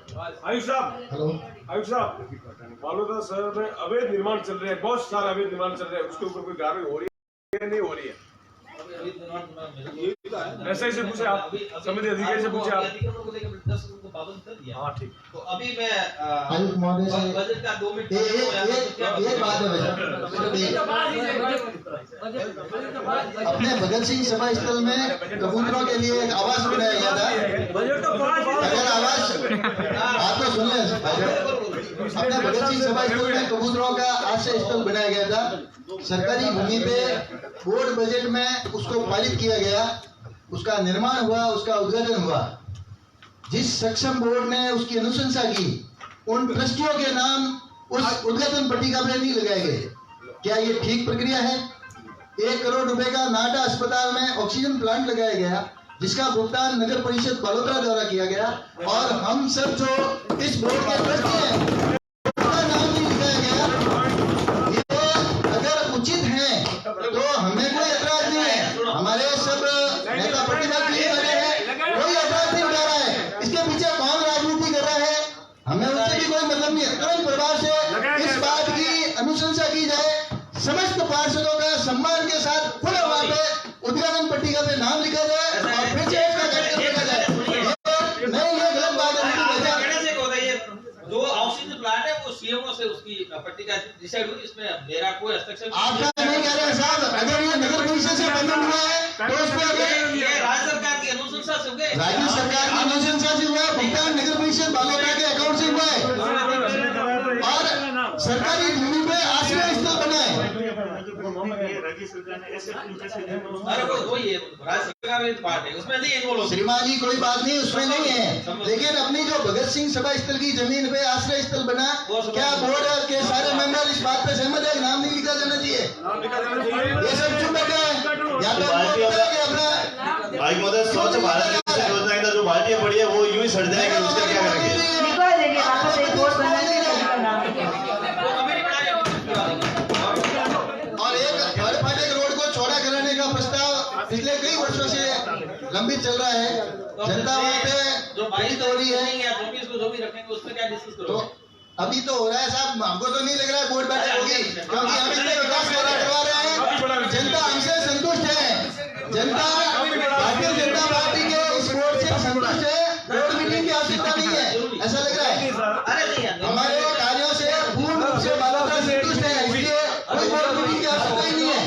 आयुष साहब, बालोतरा शहर में अवैध निर्माण चल रहे हैं, बहुत सारा अवैध निर्माण चल रहा है, उसके ऊपर कोई कार्रवाई हो रही है नहीं हो रही है? ऐसे से पूछे आप, समिति अधिकारी से पूछे आप। हाँ ठीक। तो अभी मैं आयुक्त महोदय से बजट का 2 मिनट एक बात है अपने भगत सिंह सभा स्थल में कबूतरों के लिए एक आवास बनाया गया था। अगर आवास आप तो सुन लें, अपने भगत सिंह सभा स्थल में कबूतरों का आश्रय स्थल बनाया गया था। सरकारी भूमि पे बोर्ड बजट में उसको पारित किया गया, उसका निर्माण हुआ, उसका उद्घाटन हुआ। जिस सक्षम बोर्ड ने उसकी अनुशंसा की, उन ट्रस्टियों के नाम उस उद्घाटन पट्टिका पे नहीं लगाए गए। क्या ये ठीक प्रक्रिया है? 1 करोड़ रुपए का नाटा अस्पताल में ऑक्सीजन प्लांट लगाया गया, जिसका भुगतान नगर परिषद बालोतरा द्वारा किया गया, और हम सब जो इस बोर्ड के ट्रस्टी हैं उनका नाम नहीं लिखाया गया। ये अगर उचित है तो हमें कोई ऐतराज नहीं है, हमारे सब नेता प्रतिपक्ष ये लगे हैं, कोई ऐतराज नहीं उठा रहा है। इसके पीछे कौन राजनीति कर रहा है हमें उससे भी कोई मतलब नहीं है। तुरंत प्रभाव से इस बात की अनुशंसा की जाए, समस्त पार्षदों का सम्मान के साथ खुले वहां पे उद्घाटन पट्टिका पे नाम लिखा जाए और फिर से इसका कार्यक्रम लिखा जाए। नहीं, ये गलत बात है। जो ऑक्सीजन प्लांट है वो सीएमओ से उसकी पट्टिका डिसाइड हुई, इसमें मेरा कोई हस्तक्षेप आपका नहीं कह रहे साहब, अगर ये नगर परिषद से बंधन हुआ है तो उस पर ये राज्य सरकार की अनुशंसा से हुए, राज्य सरकार की अनुशंसा से हुआ है, भुगतान नगर परिषद बालोतरा के अकाउंट से हुआ है, और सरकारी भूमि पे आश्रय स्थल बना है। अरे वो वही है, राज्य सरकार में पार्ट है, उसमें नहीं इन्वॉल्व हो। श्रीमान जी कोई बात नहीं उसमें नहीं है, लेकिन अपनी जो भगत सिंह सभा स्थल की जमीन पे आश्रय स्थल बना, क्या बोर्ड के सारे मेंबर इस बात पे सहमत है? नाम नहीं लिखा जाना चाहिए? ये सब चुप बैठे हैं। या तो अपना भाई महोदय स्वच्छ भारत योजना के जो बाल्टियां पड़ी है वो यूं ही सड़ जाएंगे, उसका क्या करेंगे? और एक थर्ड फाटक रोड को चौड़ा कराने का प्रस्ताव पिछले कई वर्षों से लंबित चल रहा है। जनता वहाँ पे जो 22 हो रही है, या 24 को जो भी रखेंगे उसमें क्या डिस्कस तो करोगे? अभी तो हो रहा है साहब, हमको तो नहीं लग रहा है बोर्ड बैठक होगी, क्योंकि हम इतने विकास कार्य करवा रहे हैं, जनता हमसे संतुष्ट है। जनता भारतीय जनता पार्टी के इस बोर्ड से संतुष्ट है, बोर्ड मीटिंग की आवश्यकता नहीं है, ऐसा लग रहा है। अरे नहीं यार, हमारे कार्यों से पूर्ण रूप से बालोतरा संतुष्ट है, इसलिए कोई बोर्ड मीटिंग की आवश्यकता ही नहीं है,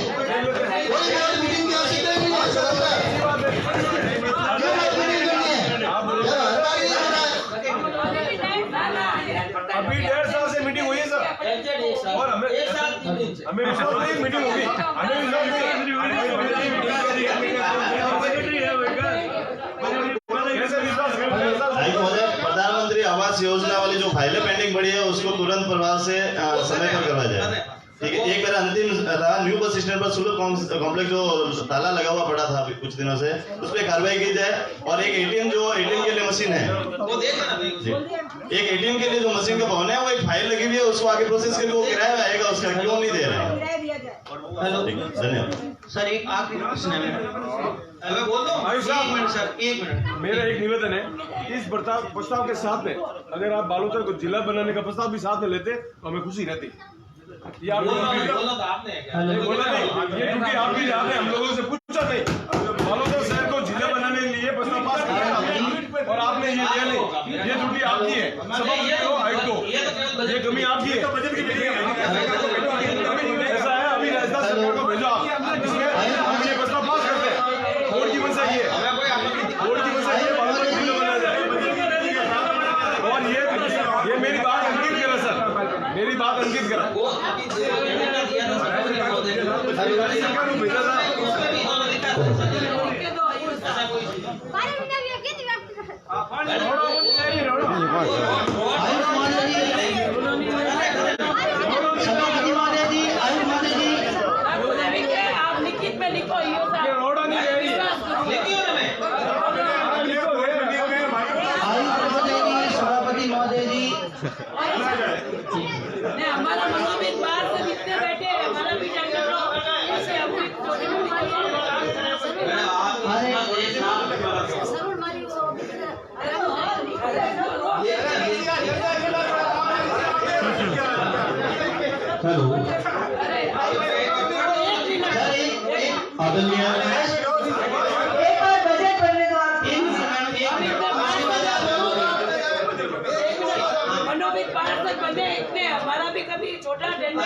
कोई बोर्ड मीटिंग की आवश्यकता ही नहीं है, ऐसा लग रहा है। क्यों बोर्ड मीटिंग करनी है? यार हर बार ये हो रहा है। अभी 1.5 साल से मीटिंग हुई है सर, और हमें एक साथ हमें विश्वास नहीं मीटिंग होगी, हमें विश्वास नहीं। भाई महोदय प्रधानमंत्री आवास योजना वाली जो फाइलें पेंडिंग पड़ी है उसको तुरंत प्रभाव से समय पर करवाया जाए। ठीक है, एक मेरा अंतिम था, न्यू बस स्टैंड पर सुलभ कॉम्प्लेक्स जो ताला लगा हुआ पड़ा था कुछ दिनों से, उस पर कार्रवाई की जाए। और एक एटीएम के लिए मशीन है, वो देखना ना भाई। एक एटीएम के लिए जो मशीन का भवन है वो एक फाइल लगी हुई है, उसको आगे प्रोसेस करके वो किराया आएगा उसका, क्यों नहीं दे रहे? हेलो धन्यवाद सर, एक आखिरी प्रश्न है मेरा। मैं बोल दो भाई साहब, एक मिनट सर, एक मिनट। मेरा एक निवेदन है, इस प्रस्ताव के साथ में अगर आप बालोतरा को जिला बनाने का प्रस्ताव भी साथ में लेते तो हमें खुशी रहती। ये आप बोलो तो आपने क्या नहीं बोला नहीं, ये ड्यूटी आपकी, आपने हम लोगों से पूछा नहीं। बालोतरा शहर को जिला बनाने के लिए प्रस्ताव पास किया और आपने ये दिया नहीं, ये ड्यूटी आपकी है। सभापति को आयुक्त को ये कमी आपकी है। ऐसा है, अभी राजस्थान सरकार को भेजो आप, इसमें हम ये प्रस्ताव पास करते हैं। बोर्ड की मंशा ये है, बोर्ड की मंशा ये बालोतरा को जिला बनाया जाए। और ये मेरी बात अंकित करा सर, मेरी बात अंकित करा। सरकार को भेजा था। आप लिखित में लिखो, सभापति महोदय जी, हमारा मनोविद बाहर से जितने बैठे हैं, हमारा भी टेंडर लो, ऐसे हम भी हेलो आदरणीय बजट बनने दो आप। मनोविद बाहर से बने इतने, हमारा भी कभी छोटा टेंडर